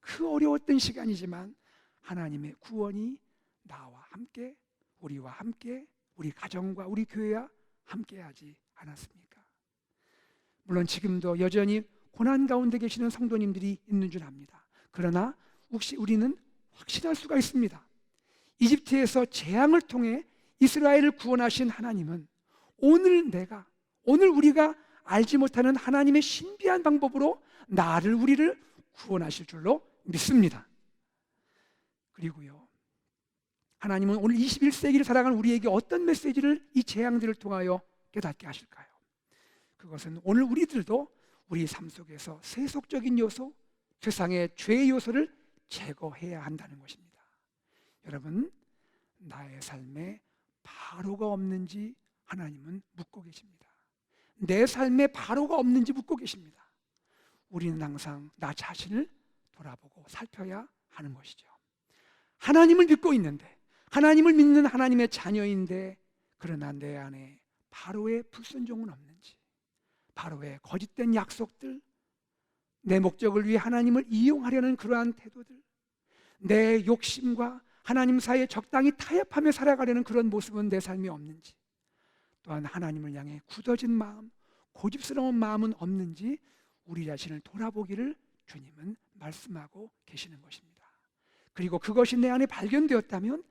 그 어려웠던 시간이지만 하나님의 구원이 나와 함께, 우리와 함께, 우리 가정과 우리 교회와 함께하지 않았습니까? 물론 지금도 여전히 고난 가운데 계시는 성도님들이 있는 줄 압니다. 그러나 혹시 우리는 확신할 수가 있습니다. 이집트에서 재앙을 통해 이스라엘을 구원하신 하나님은 오늘 우리가 알지 못하는 하나님의 신비한 방법으로 우리를 구원하실 줄로 믿습니다. 그리고요, 하나님은 오늘 21세기를 살아가는 우리에게 어떤 메시지를 이 재앙들을 통하여 깨닫게 하실까요? 그것은 오늘 우리들도 우리 삶 속에서 세속적인 요소, 세상의 죄의 요소를 제거해야 한다는 것입니다. 여러분, 나의 삶에 바로가 없는지 하나님은 묻고 계십니다. 내 삶에 바로가 없는지 묻고 계십니다. 우리는 항상 나 자신을 돌아보고 살펴야 하는 것이죠. 하나님을 믿고 있는데, 하나님을 믿는 하나님의 자녀인데, 그러나 내 안에 바로의 불순종은 없는지, 바로의 거짓된 약속들, 내 목적을 위해 하나님을 이용하려는 그러한 태도들, 내 욕심과 하나님 사이에 적당히 타협하며 살아가려는 그런 모습은 내 삶에 없는지, 또한 하나님을 향해 굳어진 마음, 고집스러운 마음은 없는지 우리 자신을 돌아보기를 주님은 말씀하고 계시는 것입니다. 그리고 그것이 내 안에 발견되었다면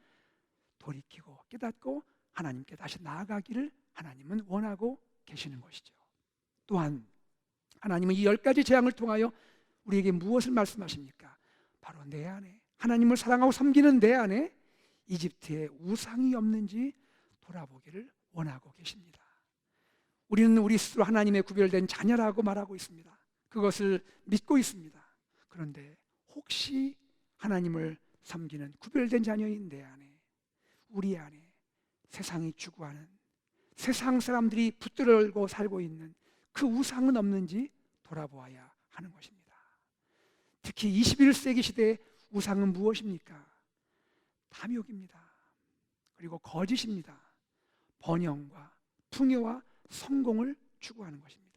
돌이키고 깨닫고 하나님께 다시 나아가기를 하나님은 원하고 계시는 것이죠. 또한 하나님은 이 10가지 재앙을 통하여 우리에게 무엇을 말씀하십니까? 바로 내 안에, 하나님을 사랑하고 섬기는 내 안에 이집트의 우상이 없는지 돌아보기를 원하고 계십니다. 우리는 우리 스스로 하나님의 구별된 자녀라고 말하고 있습니다. 그것을 믿고 있습니다. 그런데 혹시 하나님을 섬기는 구별된 자녀인 내 안에, 우리 안에 세상이 추구하는, 세상 사람들이 붙들고 살고 있는 그 우상은 없는지 돌아보아야 하는 것입니다. 특히 21세기 시대의 우상은 무엇입니까? 탐욕입니다. 그리고 거짓입니다. 번영과 풍요와 성공을 추구하는 것입니다.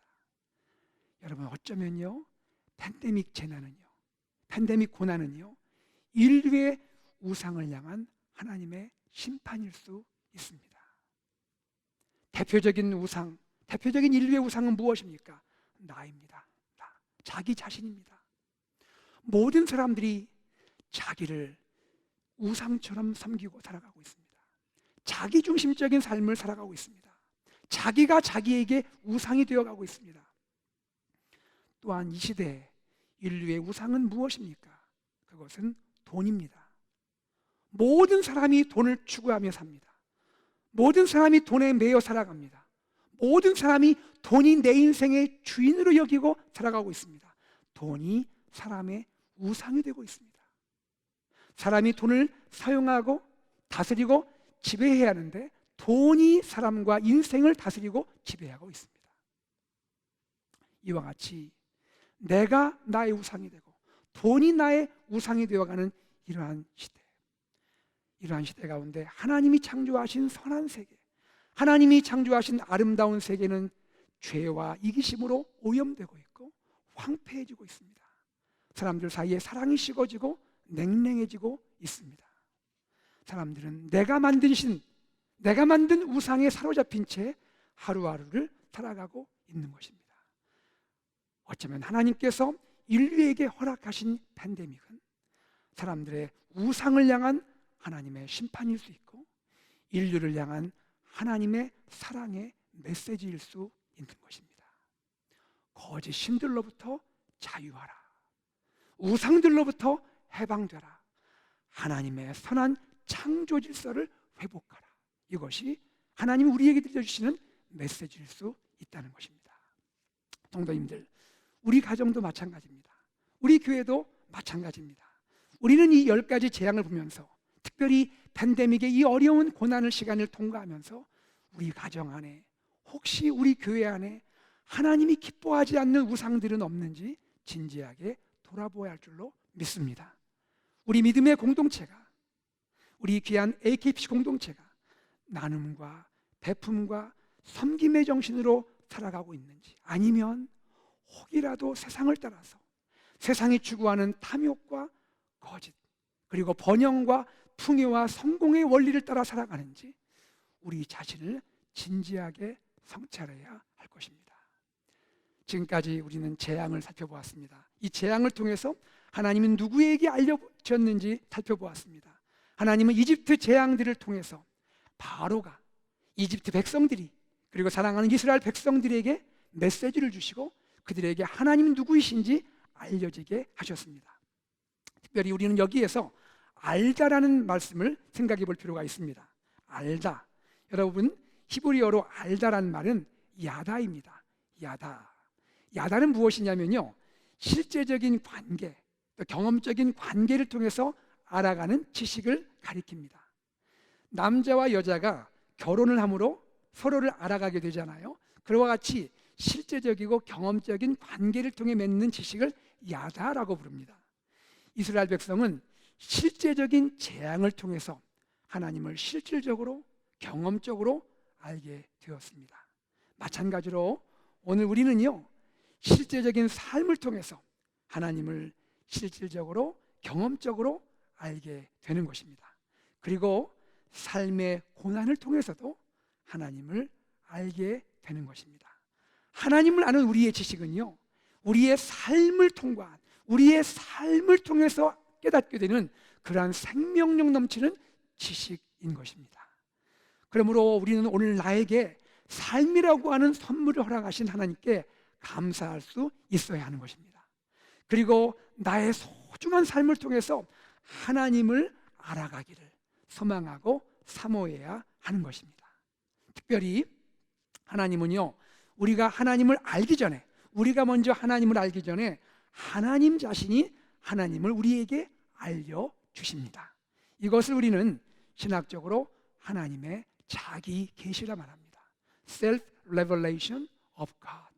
여러분, 어쩌면요, 팬데믹 재난은요, 팬데믹 고난은요, 인류의 우상을 향한 하나님의 심판일 수 있습니다. 대표적인 우상, 대표적인 인류의 우상은 무엇입니까? 나입니다. 나, 자기 자신입니다. 모든 사람들이 자기를 우상처럼 섬기고 살아가고 있습니다. 자기중심적인 삶을 살아가고 있습니다. 자기가 자기에게 우상이 되어가고 있습니다. 또한 이 시대에 인류의 우상은 무엇입니까? 그것은 돈입니다. 모든 사람이 돈을 추구하며 삽니다. 모든 사람이 돈에 매여 살아갑니다. 모든 사람이 돈이 내 인생의 주인으로 여기고 살아가고 있습니다. 돈이 사람의 우상이 되고 있습니다. 사람이 돈을 사용하고 다스리고 지배해야 하는데 돈이 사람과 인생을 다스리고 지배하고 있습니다. 이와 같이 내가 나의 우상이 되고 돈이 나의 우상이 되어가는 이러한 시대 가운데 하나님이 창조하신 선한 세계, 하나님이 창조하신 아름다운 세계는 죄와 이기심으로 오염되고 있고 황폐해지고 있습니다. 사람들 사이에 사랑이 식어지고 냉랭해지고 있습니다. 사람들은 내가 만든 우상에 사로잡힌 채 하루하루를 살아가고 있는 것입니다. 어쩌면 하나님께서 인류에게 허락하신 팬데믹은 사람들의 우상을 향한 하나님의 심판일 수 있고 인류를 향한 하나님의 사랑의 메시지일 수 있는 것입니다. 거짓 신들로부터 자유하라. 우상들로부터 해방되라. 하나님의 선한 창조 질서를 회복하라. 이것이 하나님이 우리에게 들려주시는 메시지일 수 있다는 것입니다. 성도님들, 우리 가정도 마찬가지입니다. 우리 교회도 마찬가지입니다. 우리는 이 10가지 재앙을 보면서 특별히 팬데믹의 이 어려운 고난을 시간을 통과하면서 우리 가정 안에 혹시 우리 교회 안에 하나님이 기뻐하지 않는 우상들은 없는지 진지하게 돌아보아야 할 줄로 믿습니다. 우리 믿음의 공동체가, 우리 귀한 AKPC 공동체가 나눔과 베품과 섬김의 정신으로 살아가고 있는지, 아니면 혹이라도 세상을 따라서 세상이 추구하는 탐욕과 거짓 그리고 번영과 풍요와 성공의 원리를 따라 살아가는지 우리 자신을 진지하게 성찰해야 할 것입니다. 지금까지 우리는 재앙을 살펴보았습니다. 이 재앙을 통해서 하나님은 누구에게 알려주셨는지 살펴보았습니다. 하나님은 이집트 재앙들을 통해서 바로가 이집트 백성들이 그리고 사랑하는 이스라엘 백성들에게 메시지를 주시고 그들에게 하나님 누구이신지 알려지게 하셨습니다. 특별히 우리는 여기에서 알다라는 말씀을 생각해 볼 필요가 있습니다. 알다. 여러분, 히브리어로 알다라는 말은 야다입니다. 야다. 야다는 무엇이냐면요, 실제적인 관계, 또 경험적인 관계를 통해서 알아가는 지식을 가리킵니다. 남자와 여자가 결혼을 함으로 서로를 알아가게 되잖아요. 그와 같이 실제적이고 경험적인 관계를 통해 맺는 지식을 야다라고 부릅니다. 이스라엘 백성은 실제적인 재앙을 통해서 하나님을 실질적으로 경험적으로 알게 되었습니다. 마찬가지로 오늘 우리는요, 실제적인 삶을 통해서 하나님을 실질적으로 경험적으로 알게 되는 것입니다. 그리고 삶의 고난을 통해서도 하나님을 알게 되는 것입니다. 하나님을 아는 우리의 지식은요, 우리의 삶을 통해서 깨닫게 되는 그러한 생명력 넘치는 지식인 것입니다. 그러므로 우리는 오늘 나에게 삶이라고 하는 선물을 허락하신 하나님께 감사할 수 있어야 하는 것입니다. 그리고 나의 소중한 삶을 통해서 하나님을 알아가기를 소망하고 사모해야 하는 것입니다. 특별히 하나님은요, 우리가 하나님을 알기 전에, 우리가 먼저 하나님을 알기 전에 하나님 자신이 하나님을 우리에게 알려주십니다. 이것을 우리는 신학적으로 하나님의 자기 계시라 말합니다. Self revelation of God.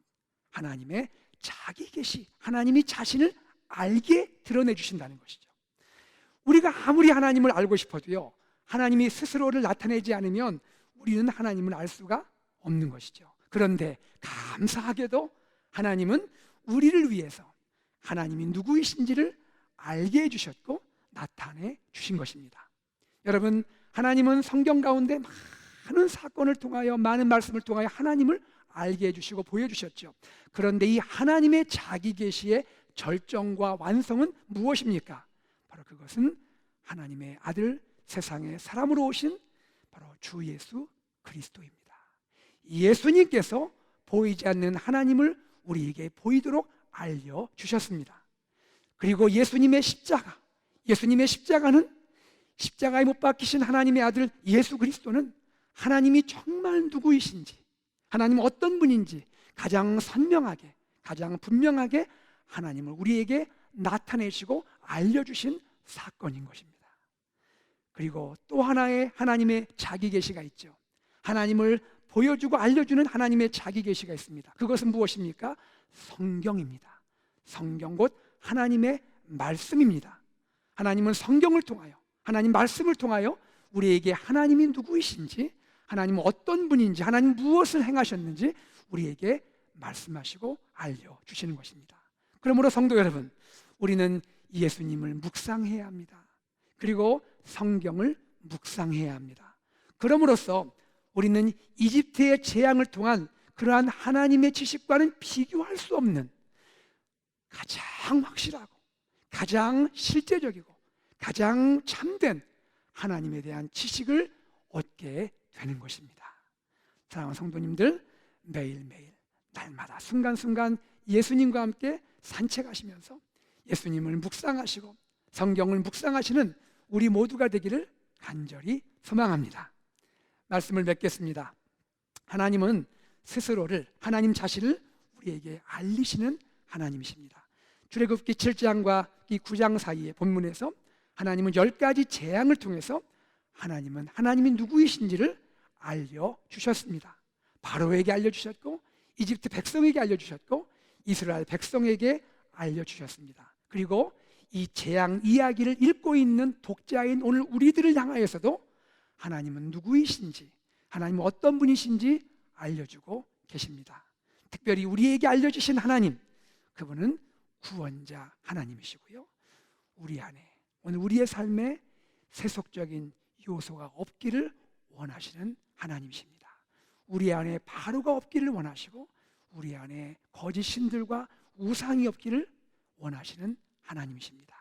하나님의 자기 계시, 하나님이 자신을 알게 드러내 주신다는 것이죠. 우리가 아무리 하나님을 알고 싶어도요, 하나님이 스스로를 나타내지 않으면 우리는 하나님을 알 수가 없는 것이죠. 그런데 감사하게도 하나님은 우리를 위해서 하나님이 누구이신지를 알게 해주셨고 나타내 주신 것입니다. 여러분, 하나님은 성경 가운데 많은 사건을 통하여, 많은 말씀을 통하여 하나님을 알게 해주시고 보여주셨죠. 그런데 이 하나님의 자기 계시의 절정과 완성은 무엇입니까? 바로 그것은 하나님의 아들, 세상에 사람으로 오신 바로 주 예수 그리스도입니다. 예수님께서 보이지 않는 하나님을 우리에게 보이도록 알려주셨습니다. 그리고 예수님의 십자가, 예수님의 십자가는, 십자가에 못 박히신 하나님의 아들 예수 그리스도는 하나님이 정말 누구이신지, 하나님 어떤 분인지 가장 선명하게, 가장 분명하게 하나님을 우리에게 나타내시고 알려주신 사건인 것입니다. 그리고 또 하나의 하나님의 자기 계시가 있죠. 하나님을 보여주고 알려주는 하나님의 자기 계시가 있습니다. 그것은 무엇입니까? 성경입니다. 성경 곧 하나님의 말씀입니다. 하나님은 성경을 통하여, 하나님 말씀을 통하여 우리에게 하나님이 누구이신지, 하나님은 어떤 분인지, 하나님 무엇을 행하셨는지 우리에게 말씀하시고 알려주시는 것입니다. 그러므로 성도 여러분, 우리는 예수님을 묵상해야 합니다. 그리고 성경을 묵상해야 합니다. 그럼으로써 우리는 이집트의 재앙을 통한 그러한 하나님의 지식과는 비교할 수 없는 가장 확실하고 가장 실제적이고 가장 참된 하나님에 대한 지식을 얻게 되는 것입니다. 사랑하는 성도님들, 매일매일 날마다 순간순간 예수님과 함께 산책하시면서 예수님을 묵상하시고 성경을 묵상하시는 우리 모두가 되기를 간절히 소망합니다. 말씀을 맺겠습니다. 하나님은 스스로를, 하나님 자신을 우리에게 알리시는 하나님이십니다. 출애굽기 7장과 이 9장 사이의 본문에서 하나님은 10가지 재앙을 통해서 하나님은 하나님이 누구이신지를 알려주셨습니다. 바로에게 알려주셨고, 이집트 백성에게 알려주셨고, 이스라엘 백성에게 알려주셨습니다. 그리고 이 재앙 이야기를 읽고 있는 독자인 오늘 우리들을 향하여서도 하나님은 누구이신지, 하나님은 어떤 분이신지 알려주고 계십니다. 특별히 우리에게 알려주신 하나님, 그분은 구원자 하나님이시고요, 우리 안에, 오늘 우리의 삶에 세속적인 요소가 없기를 원하시는 하나님이십니다. 우리 안에 바로가 없기를 원하시고, 우리 안에 거짓 신들과 우상이 없기를 원하시는 하나님이십니다.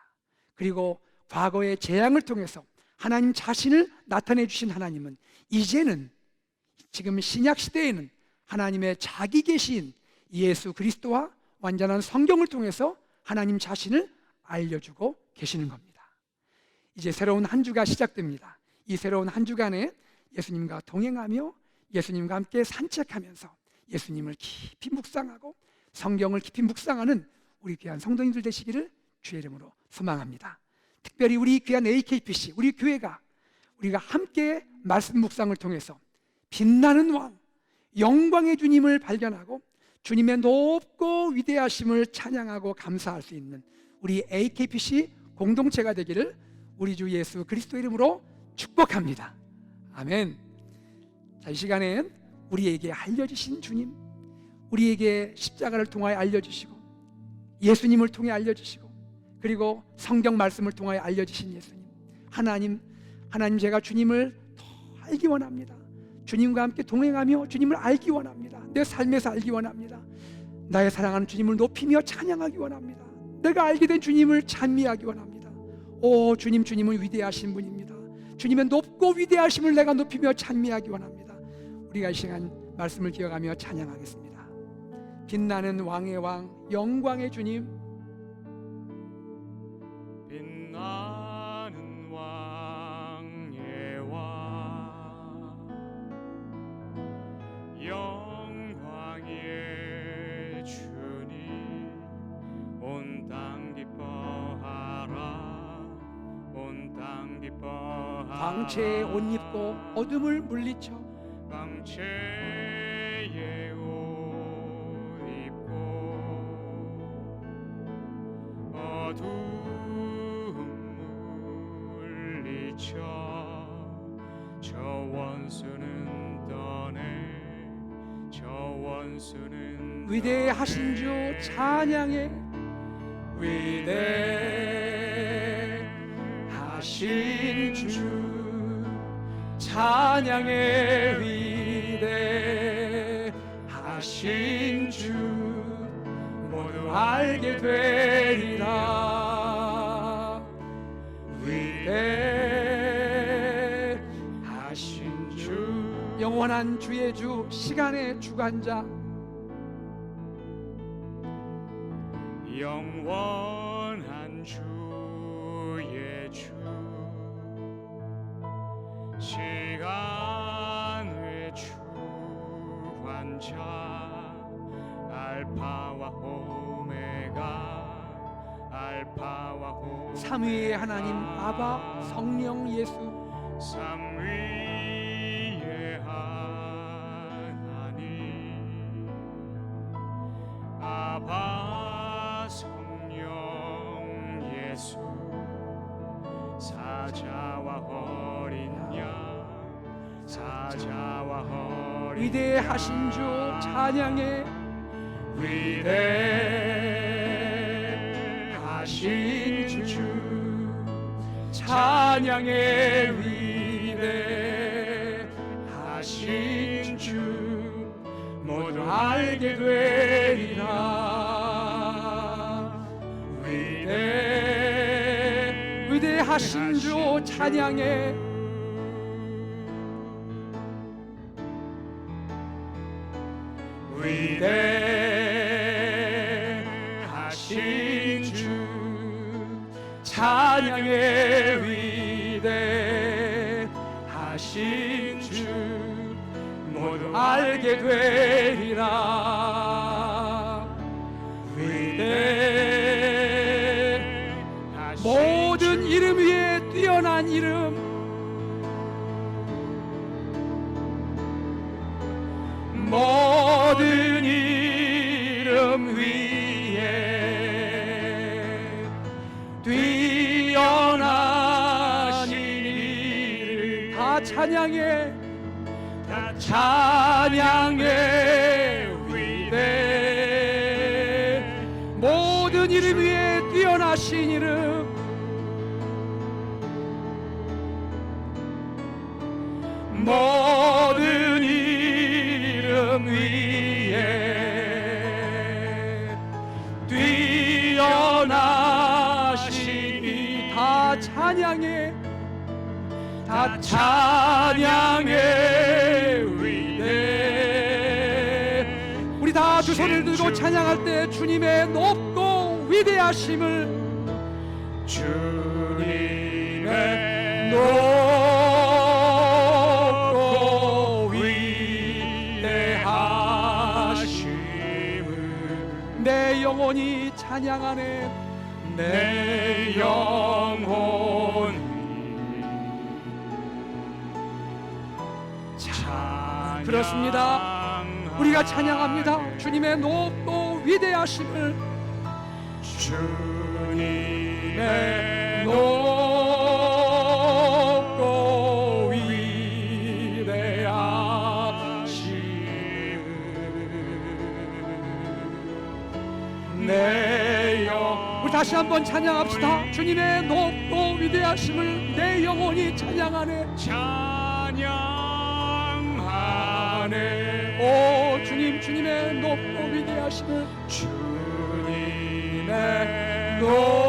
그리고 과거의 재앙을 통해서 하나님 자신을 나타내 주신 하나님은 이제는, 지금 신약 시대에는 하나님의 자기 계시인 예수 그리스도와 완전한 성경을 통해서 하나님 자신을 알려주고 계시는 겁니다. 이제 새로운 한 주가 시작됩니다. 이 새로운 한 주간에 예수님과 동행하며 예수님과 함께 산책하면서 예수님을 깊이 묵상하고 성경을 깊이 묵상하는 우리 귀한 성도님들 되시기를 주의 이름으로 소망합니다. 특별히 우리 귀한 AKPC, 우리 교회가, 우리가 함께 말씀 묵상을 통해서 빛나는 왕, 영광의 주님을 발견하고 주님의 높고 위대하심을 찬양하고 감사할 수 있는 우리 AKPC 공동체가 되기를 우리 주 예수 그리스도 이름으로 축복합니다. 아멘. 자, 이 시간엔 우리에게 알려주신 주님, 우리에게 십자가를 통하여 알려주시고 예수님을 통해 알려주시고 그리고 성경 말씀을 통하여 알려주신 예수님, 하나님 제가 주님을 더 알기 원합니다. 주님과 함께 동행하며 주님을 알기 원합니다. 내 삶에서 알기 원합니다. 나의 사랑하는 주님을 높이며 찬양하기 원합니다. 내가 알게 된 주님을 찬미하기 원합니다. 오 주님, 주님은 위대하신 분입니다. 주님의 높고 위대하심을 내가 높이며 찬미하기 원합니다. 우리가 이 시간 말씀을 기억하며 찬양하겠습니다. 빛나는 왕의 왕, 영광의 주님, 빛나는 왕의 왕, 영광의 주님, 온 땅 기뻐하라, 온 땅 기뻐하라. 광채에 옷 입고 어둠을 물리쳐 광채에 옷 입고 어둠 물리쳐 저 원수는 떠내, 저 원수는 위대하신 주 찬양해. 위대하신 주 찬양의 위대하신 주 모두 알게 되리라. 위대하신 주, 영원한 주의 주, 시간의 주관자, 영원한 주의 주, 시간의 주관자, 알파와 오메가, 알파와 오메가, 삼위의 하나님 아바 성령 예수, 삼위의 하나님 아바 성령 예수, 사자와 어린 양, 사자와 어린 위대하신 주 찬양해. 위대하신 주 찬양의 위대하신 주 모두 알게 되리라. 위대하신 주 찬양해. 위대하신 주 찬양의 위대하신 주 모두 알게 되리라. 위대하신 모든 이름 위에 뛰어난 이름, 모든 이름 위에 뛰어나신 이를 다 찬양해. 다 찬양의 위대, 모든 이름 위에 뛰어나신 이름, 모든 이름 위에 뛰어나신 이 다 찬양해. 다 찬양의 위대. 우리 다 두 손을 들고 찬양할 때 주님의 높고 위대하심을, 주님의 높고 위대하심을 내 영혼이 찬양하네. 내 영혼이 찬양하네. 그렇습니다. 우리가 찬양합니다. 주님의 높고 위대하심을, 주님의 높고 위대하심을 내 영. 우리 다시 한번 찬양합시다. 주님의 높고 위대하심을 내 영혼이 찬양하네. 찬양하네. 오 주님, 주님의 높고 위대하심을, 주님의 높고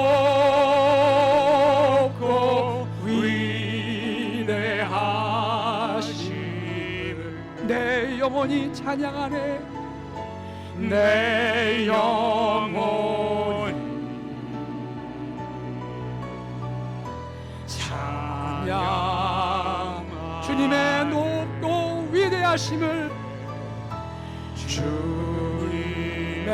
영혼이 찬양하네. 내 영혼이 찬양 주님의 높고 위대하심을, 주님의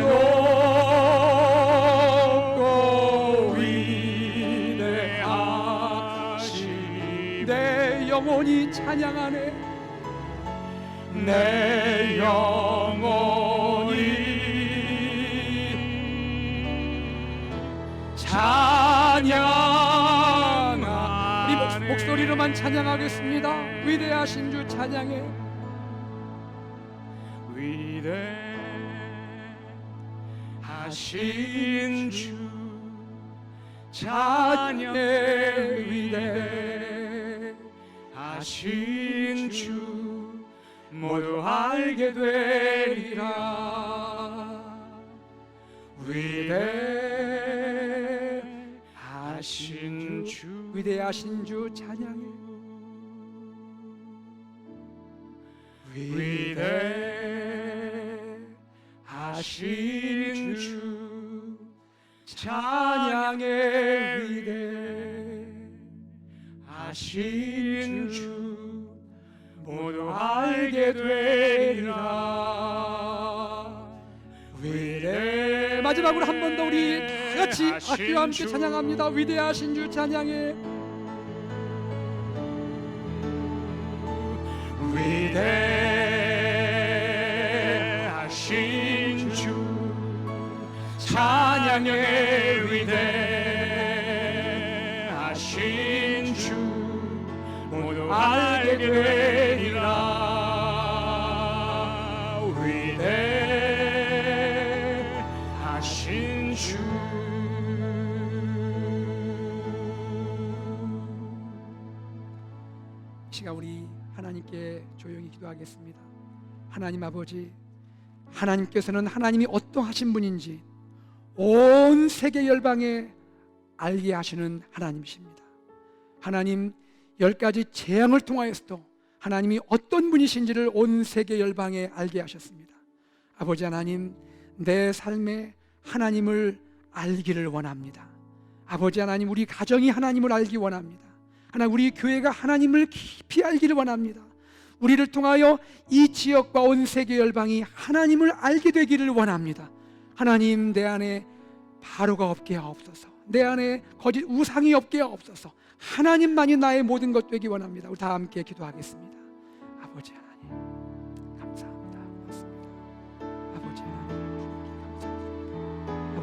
높고 위대하심 내 영혼이 찬양하네. 내 영혼이 찬양하네. 우리 목소리로만 찬양하겠습니다. 위대하신 주 찬양해. 위대하신 주 찬양해. 위대하신 주 모두 알게 되리라. 위대하신 주 위대하신 주 찬양해. 위대하신 주 찬양해. 위대하신 주 모두 알게 되리라. 마지막으로 한 번 더 우리 다 같이 악기와 함께 찬양합니다. 위대하신 주 찬양해. 위대하신 주 찬양해. 위대하신 주 모두 알게 되리라. 위대하신 주. 이 시간 우리 하나님께 조용히 기도하겠습니다. 하나님 아버지, 하나님께서는 하나님이 어떠하신 분인지 온 세계 열방에 알게 하시는 하나님이십니다. 하나님, 10가지 재앙을 통하여서도 하나님이 어떤 분이신지를 온 세계 열방에 알게 하셨습니다. 아버지 하나님, 내 삶에 하나님을 알기를 원합니다. 아버지 하나님, 우리 가정이 하나님을 알기 원합니다. 하나님, 우리 교회가 하나님을 깊이 알기를 원합니다. 우리를 통하여 이 지역과 온 세계 열방이 하나님을 알게 되기를 원합니다. 하나님, 내 안에 바로가 없게 하옵소서. 내 안에 거짓 우상이 없게 하옵소서. 하나님만이 나의 모든 것 되기 원합니다. 우리 다 함께 기도하겠습니다. 아버지 하나님, 감사합니다. 고맙습니다. 아버지 하나님, 감사합니다. 아버지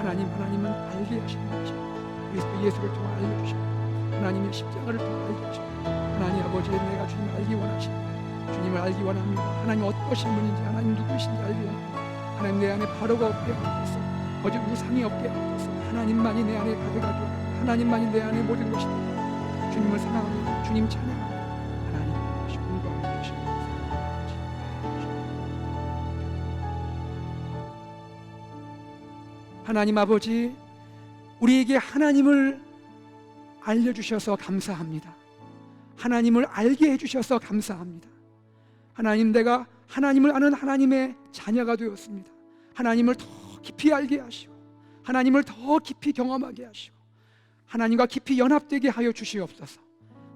하나님, 하나님은 알게 하시는 것이죠. 그리스도 예수를 통해 알려주시고 하나님의 십자가를 통해 알게 하시고 하나님 아버지, 내가 주님을 알기 원하십니다. 주님을 알기 원합니다. 하나님 어떠신 분인지, 하나님 누구신지 알기 원합니다. 하나님, 내 안에 바로가 없게 하옵소서. 거짓 우상이 없게 하옵소서. 하나님만이 내 안에 가득하게 하옵소서. 하나님만이 내 안에 모든 것이 되옵소서. 주님을 사랑합니다. 주님 찬양합니다. 하나님 공부하고 계십니다. 하나님 아버지, 우리에게 하나님을 알려주셔서 감사합니다. 하나님을 알게 해주셔서 감사합니다. 하나님, 내가 하나님을 아는 하나님의 자녀가 되었습니다. 하나님을 더 깊이 알게 하시고 하나님을 더 깊이 경험하게 하시고 하나님과 깊이 연합되게 하여 주시옵소서.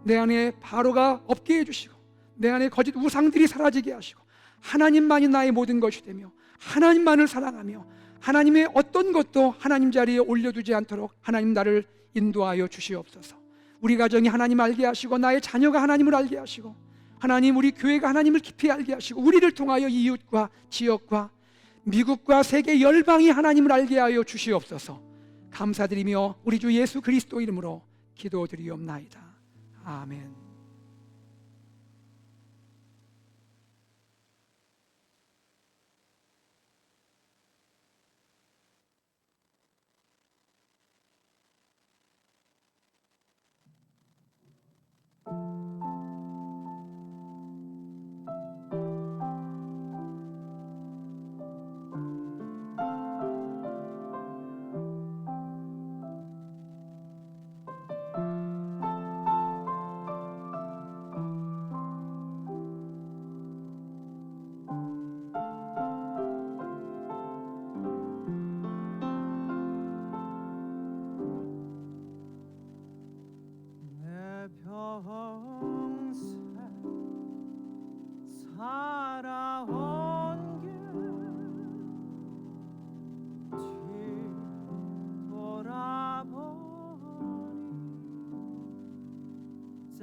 내 안에 바로가 없게 해주시고 내 안에 거짓 우상들이 사라지게 하시고 하나님만이 나의 모든 것이 되며 하나님만을 사랑하며 하나님의 어떤 것도 하나님 자리에 올려두지 않도록 하나님 나를 인도하여 주시옵소서. 우리 가정이 하나님 알게 하시고 나의 자녀가 하나님을 알게 하시고 하나님, 우리 교회가 하나님을 깊이 알게 하시고 우리를 통하여 이웃과 지역과 미국과 세계 열방이 하나님을 알게 하여 주시옵소서. 감사드리며 우리 주 예수 그리스도 이름으로 기도드리옵나이다. 아멘.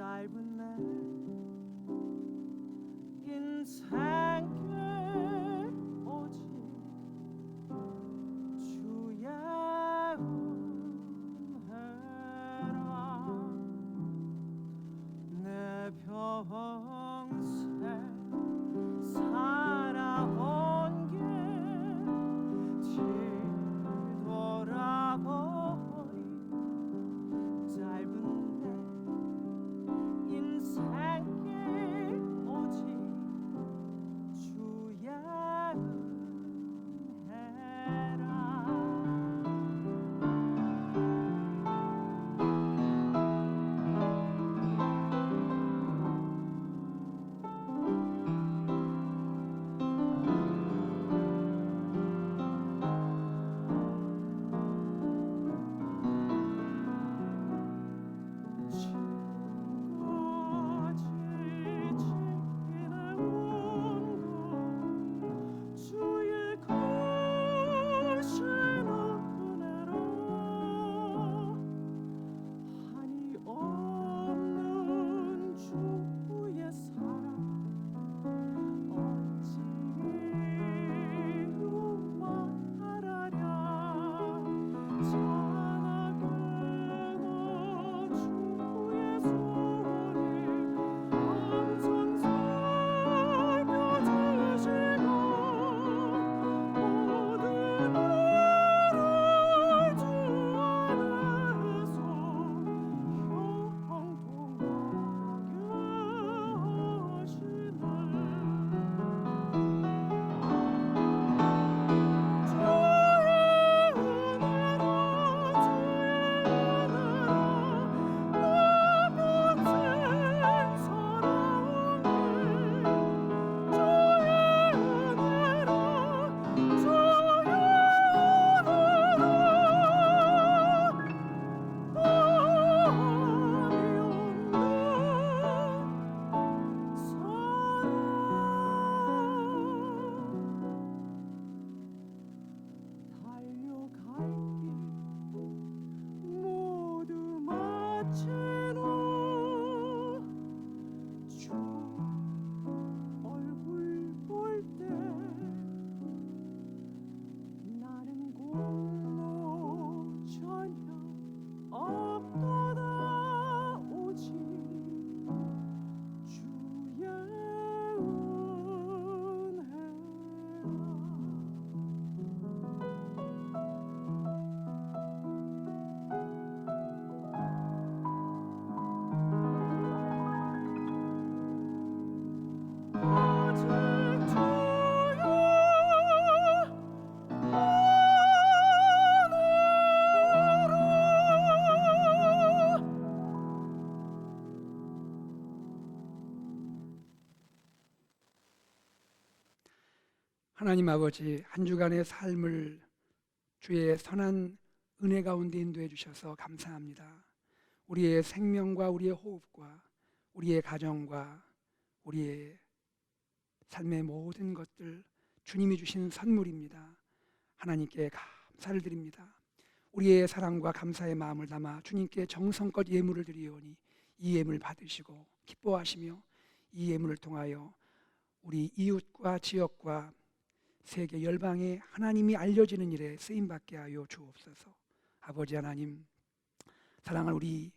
짧은 내 인생에 오직 주의 은혜라. 내 평생 살아온 길 뒤돌아보니 짧은 내 인생길 오직 주의 은혜라. 하나님 아버지, 한 주간의 삶을 주의 선한 은혜 가운데 인도해 주셔서 감사합니다. 우리의 생명과 우리의 호흡과 우리의 가정과 우리의 삶의 모든 것들 주님이 주신 선물입니다. 하나님께 감사를 드립니다. 우리의 사랑과 감사의 마음을 담아 주님께 정성껏 예물을 드리오니 이 예물 받으시고 기뻐하시며 이 예물을 통하여 우리 이웃과 지역과 세계 열방에 하나님이 알려지는 일에 쓰임받게 하여 주옵소서. 아버지 하나님, 사랑하는 우리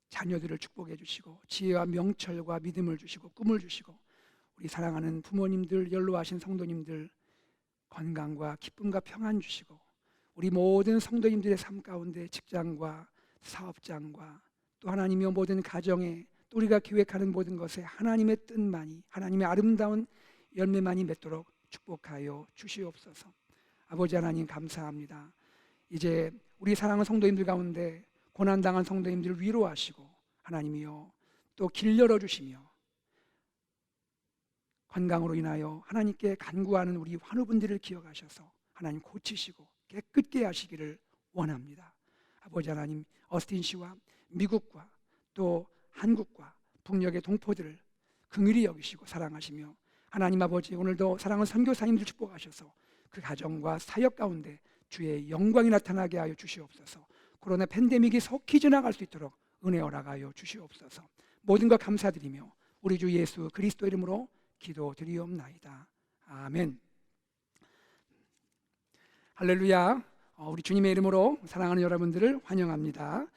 자녀들을 축복해 주시고 지혜와 명철과 믿음을 주시고 꿈을 주시고 우리 사랑하는 부모님들, 연로하신 성도님들 건강과 기쁨과 평안 주시고 우리 모든 성도님들의 삶 가운데 직장과 사업장과 또 하나님의 모든 가정에 또 우리가 계획하는 모든 것에 하나님의 뜻만이, 하나님의 아름다운 열매만이 맺도록 축복하여 주시옵소서. 아버지 하나님 감사합니다. 이제 우리 사랑하는 성도님들 가운데 고난당한 성도님들을 위로하시고 하나님이여 또 길 열어주시며 건강으로 인하여 하나님께 간구하는 우리 환우분들을 기억하셔서 하나님 고치시고 깨끗게 하시기를 원합니다. 아버지 하나님, 어스틴 씨와 미국과 또 한국과 북녘의 동포들을 긍휼히 여기시고 사랑하시며 하나님 아버지, 오늘도 사랑하는 선교사님들 축복하셔서 그 가정과 사역 가운데 주의 영광이 나타나게 하여 주시옵소서. 코로나 팬데믹이 속히 지나갈 수 있도록 은혜 허락하여 주시옵소서. 모든 것 감사드리며 우리 주 예수 그리스도 이름으로 기도드리옵나이다. 아멘. 할렐루야. 우리 주님의 이름으로 사랑하는 여러분들을 환영합니다.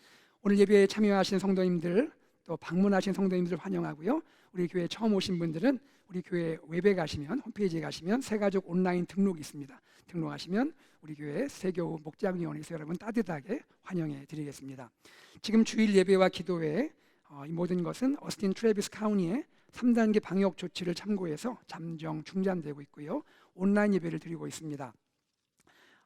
오늘 예배에 참여하신 성도님들, 또 방문하신 성도님들을 환영하고요. 우리 교회에 처음 오신 분들은 우리 교회 웹에 가시면, 홈페이지에 가시면 새가족 온라인 등록이 있습니다. 등록하시면 우리 교회 세교우 목장위원회에서 여러분 따뜻하게 환영해 드리겠습니다. 지금 주일 예배와 기도회, 이 모든 것은 어스틴 트래비스 카운티의 3단계 방역 조치를 참고해서 잠정 중단되고 있고요. 온라인 예배를 드리고 있습니다.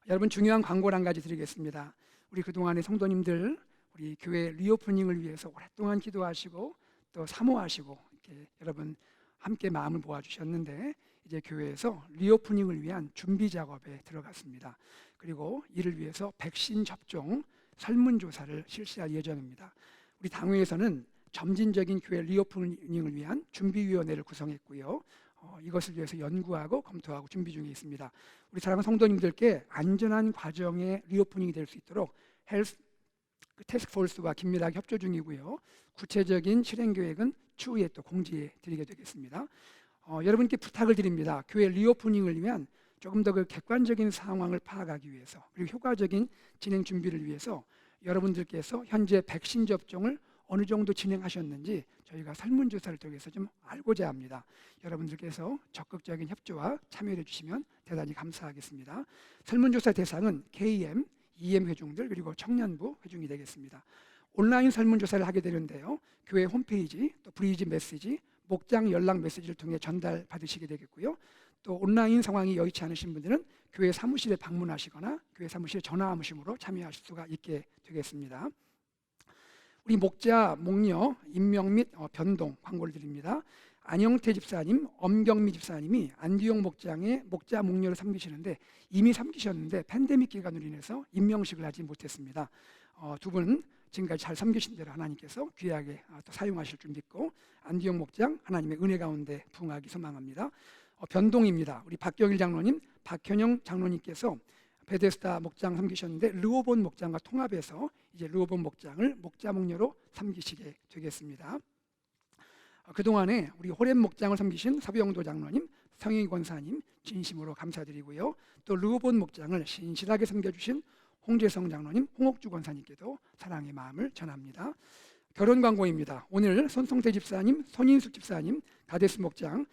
여러분, 중요한 광고를 한 가지 드리겠습니다. 우리 그동안의 성도님들, 우리 교회 리오프닝을 위해서 오랫동안 기도하시고 또 사모하시고 이렇게 여러분 함께 마음을 모아주셨는데, 이제 교회에서 리오프닝을 위한 준비 작업에 들어갔습니다. 그리고 이를 위해서 백신 접종 설문조사를 실시할 예정입니다. 우리 당회에서는 점진적인 교회 리오프닝을 위한 준비위원회를 구성했고요. 이것을 위해서 연구하고 검토하고 준비 중에 있습니다. 우리 사랑하는 성도님들께 안전한 과정의 리오프닝이 될 수 있도록 헬스 태스크포스와 긴밀하게 협조 중이고요. 구체적인 실행 계획은 추후에 또 공지해 드리게 되겠습니다. 여러분께 부탁을 드립니다. 교회 리오프닝을 위한 조금 더 그 객관적인 상황을 파악하기 위해서, 그리고 효과적인 진행 준비를 위해서 여러분들께서 현재 백신 접종을 어느 정도 진행하셨는지 저희가 설문조사를 통해서 좀 알고자 합니다. 여러분들께서 적극적인 협조와 참여해 주시면 대단히 감사하겠습니다. 설문조사 대상은 KM, EM 회중들 그리고 청년부 회중이 되겠습니다. 온라인 설문조사를 하게 되는데요. 교회 홈페이지, 또 브리지 메시지, 목장 연락 메시지를 통해 전달 받으시게 되겠고요. 또 온라인 상황이 여의치 않으신 분들은 교회 사무실에 방문하시거나 교회 사무실에 전화하심으로 참여하실 수가 있게 되겠습니다. 우리 목자, 목녀, 임명 및 변동 광고를 드립니다. 안영태 집사님, 엄경미 집사님이 안디용 목장에 목자, 목녀를 섬기시는데 이미 섬기셨는데 팬데믹 기간으로 인해서 임명식을 하지 못했습니다. 두 분 지금까지 잘 섬기신 대로 하나님께서 귀하게 또 사용하실 줄 믿고 안디용 목장 하나님의 은혜 가운데 부응하기 소망합니다. 변동입니다. 우리 박경일 장로님, 박현영 장로님께서 베데스다 목장 섬기셨는데 르호본 목장과 통합해서 이제 르호본 목장을 목자 목녀로 섬기시게 되겠습니다. 그동안에 우리 호렘 목장을 섬기신 서병도 장로님, 성희 권사님 진심으로 감사드리고요. 또 르호본 목장을 신실하게 섬겨주신 홍재성 장로님, 홍옥주 권사님께도 사랑의 마음을 전합니다. 결혼 광고입니다. 오늘 손성태 집사님, 손인숙 집사님, 가데스 목장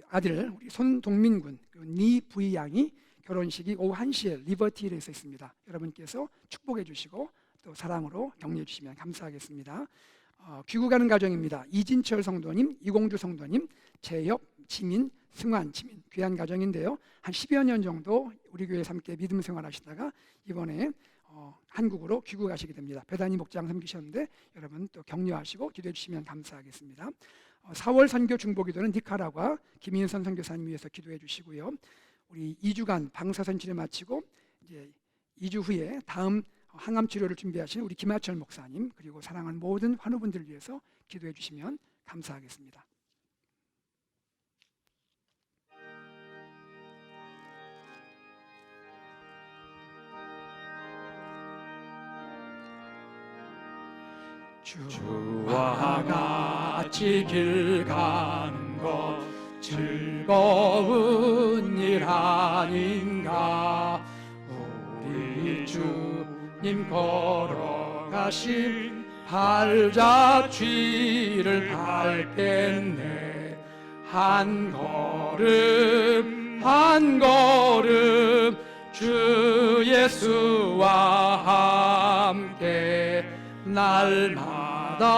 아들 우리 손동민군 니 부이 양이 결혼식이 오후 1시에 리버티힐에서 있습니다. 여러분께서 축복해 주시고 또 사랑으로 격려해 주시면 감사하겠습니다. 귀국하는 가정입니다. 이진철 성도님, 이공주 성도님, 재협, 지민, 승환, 지민 귀한 가정인데요. 한 10여 년 정도 우리 교회에서 함께 믿음 생활하시다가 이번에 한국으로 귀국하시게 됩니다. 베다니 목장 섬기셨는데 여러분 또 격려하시고 기도해 주시면 감사하겠습니다. 4월 선교 중보기도는 니카라과 김인선 선교사님 위해서 기도해 주시고요. 우리 2주간 방사선 치료 마치고 이제 2주 후에 다음 항암 치료를 준비하시는 우리 김하철 목사님 그리고 사랑하는 모든 환우분들을 위해서 기도해 주시면 감사하겠습니다. 주와 같이 길 가는 것 즐거운 일 아닌가. 우리 주님 걸어가신 발자취를 밟겠네. 한 걸음 한 걸음 주 예수와 함께 날마다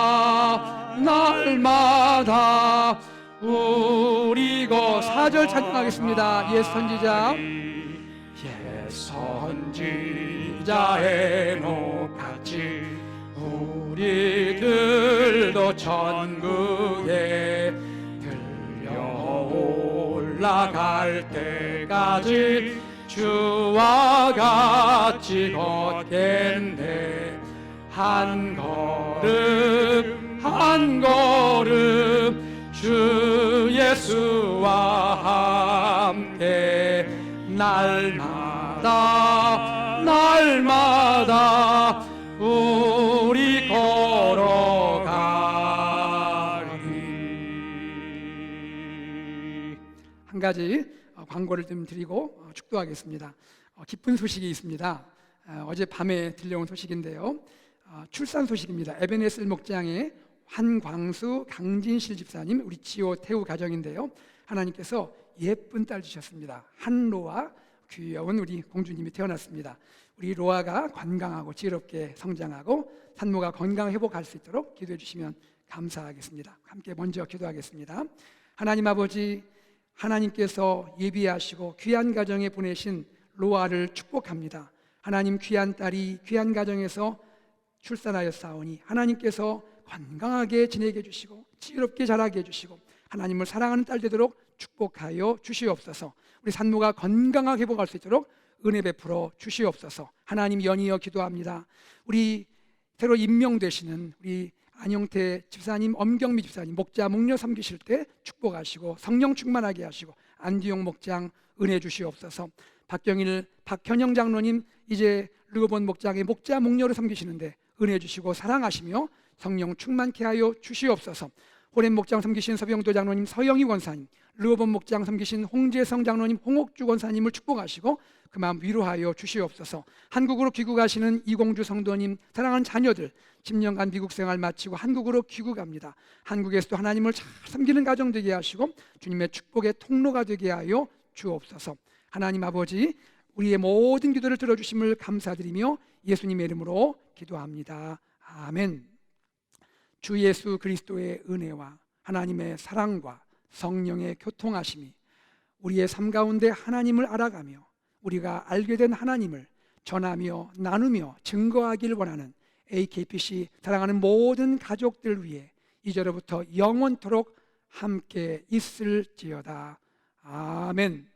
우리 것 4절 찬양하겠습니다. 옛 선지자 옛 선지자의 녹같이 우리들도 천국에 들려 올라갈 때까지 주와 같이 걷겠네. 한 걸음 한 걸음 주 예수와 함께 날마다 우리 걸어가리. 가지 광고를 좀 드리고 축도하겠습니다. 기쁜 소식이 있습니다. 어젯밤에 들려온 소식인데요. 출산 소식입니다. 에베네셀 목장의 한광수 강진실 집사님, 우리 지호 태우 가정인데요. 하나님께서 예쁜 딸 주셨습니다. 한로아, 귀여운 우리 공주님이 태어났습니다. 우리 로아가 건강하고 지혜롭게 성장하고 산모가 건강 회복할 수 있도록 기도해 주시면 감사하겠습니다. 함께 먼저 기도하겠습니다. 하나님 아버지, 하나님께서 예비하시고 귀한 가정에 보내신 로아를 축복합니다. 하나님, 귀한 딸이 귀한 가정에서 출산하였사오니 하나님께서 건강하게 지내게 해주시고 지혜롭게 자라게 해주시고 하나님을 사랑하는 딸 되도록 축복하여 주시옵소서. 우리 산모가 건강하게 회복할 수 있도록 은혜 베풀어 주시옵소서. 하나님, 연이어 기도합니다. 우리 새로 임명되시는 우리 안영태 집사님, 엄경미 집사님 목자 목녀 섬기실 때 축복하시고 성령 충만하게 하시고 안디용 목장 은혜 주시옵소서. 박현영 장로님 이제 르고본 목장의 목자 목녀로 섬기시는데 은혜 주시고 사랑하시며 성령 충만케 하여 주시옵소서. 호렘 목장 섬기신 서병도 장로님, 서영희 권사님, 르고본 목장 섬기신 홍재성 장로님, 홍옥주 권사님을 축복하시고 그 마음 위로하여 주시옵소서. 한국으로 귀국하시는 이공주 성도님, 사랑하는 자녀들 10년간 미국 생활 마치고 한국으로 귀국합니다. 한국에서도 하나님을 잘 섬기는 가정 되게 하시고 주님의 축복의 통로가 되게 하여 주옵소서. 하나님 아버지, 우리의 모든 기도를 들어주심을 감사드리며 예수님의 이름으로 기도합니다. 아멘. 주 예수 그리스도의 은혜와 하나님의 사랑과 성령의 교통하심이 우리의 삶 가운데 하나님을 알아가며 우리가 알게 된 하나님을 전하며 나누며 증거하길 원하는 AKPC 사랑하는 모든 가족들 위해 이제로부터 영원토록 함께 있을지어다. 아멘.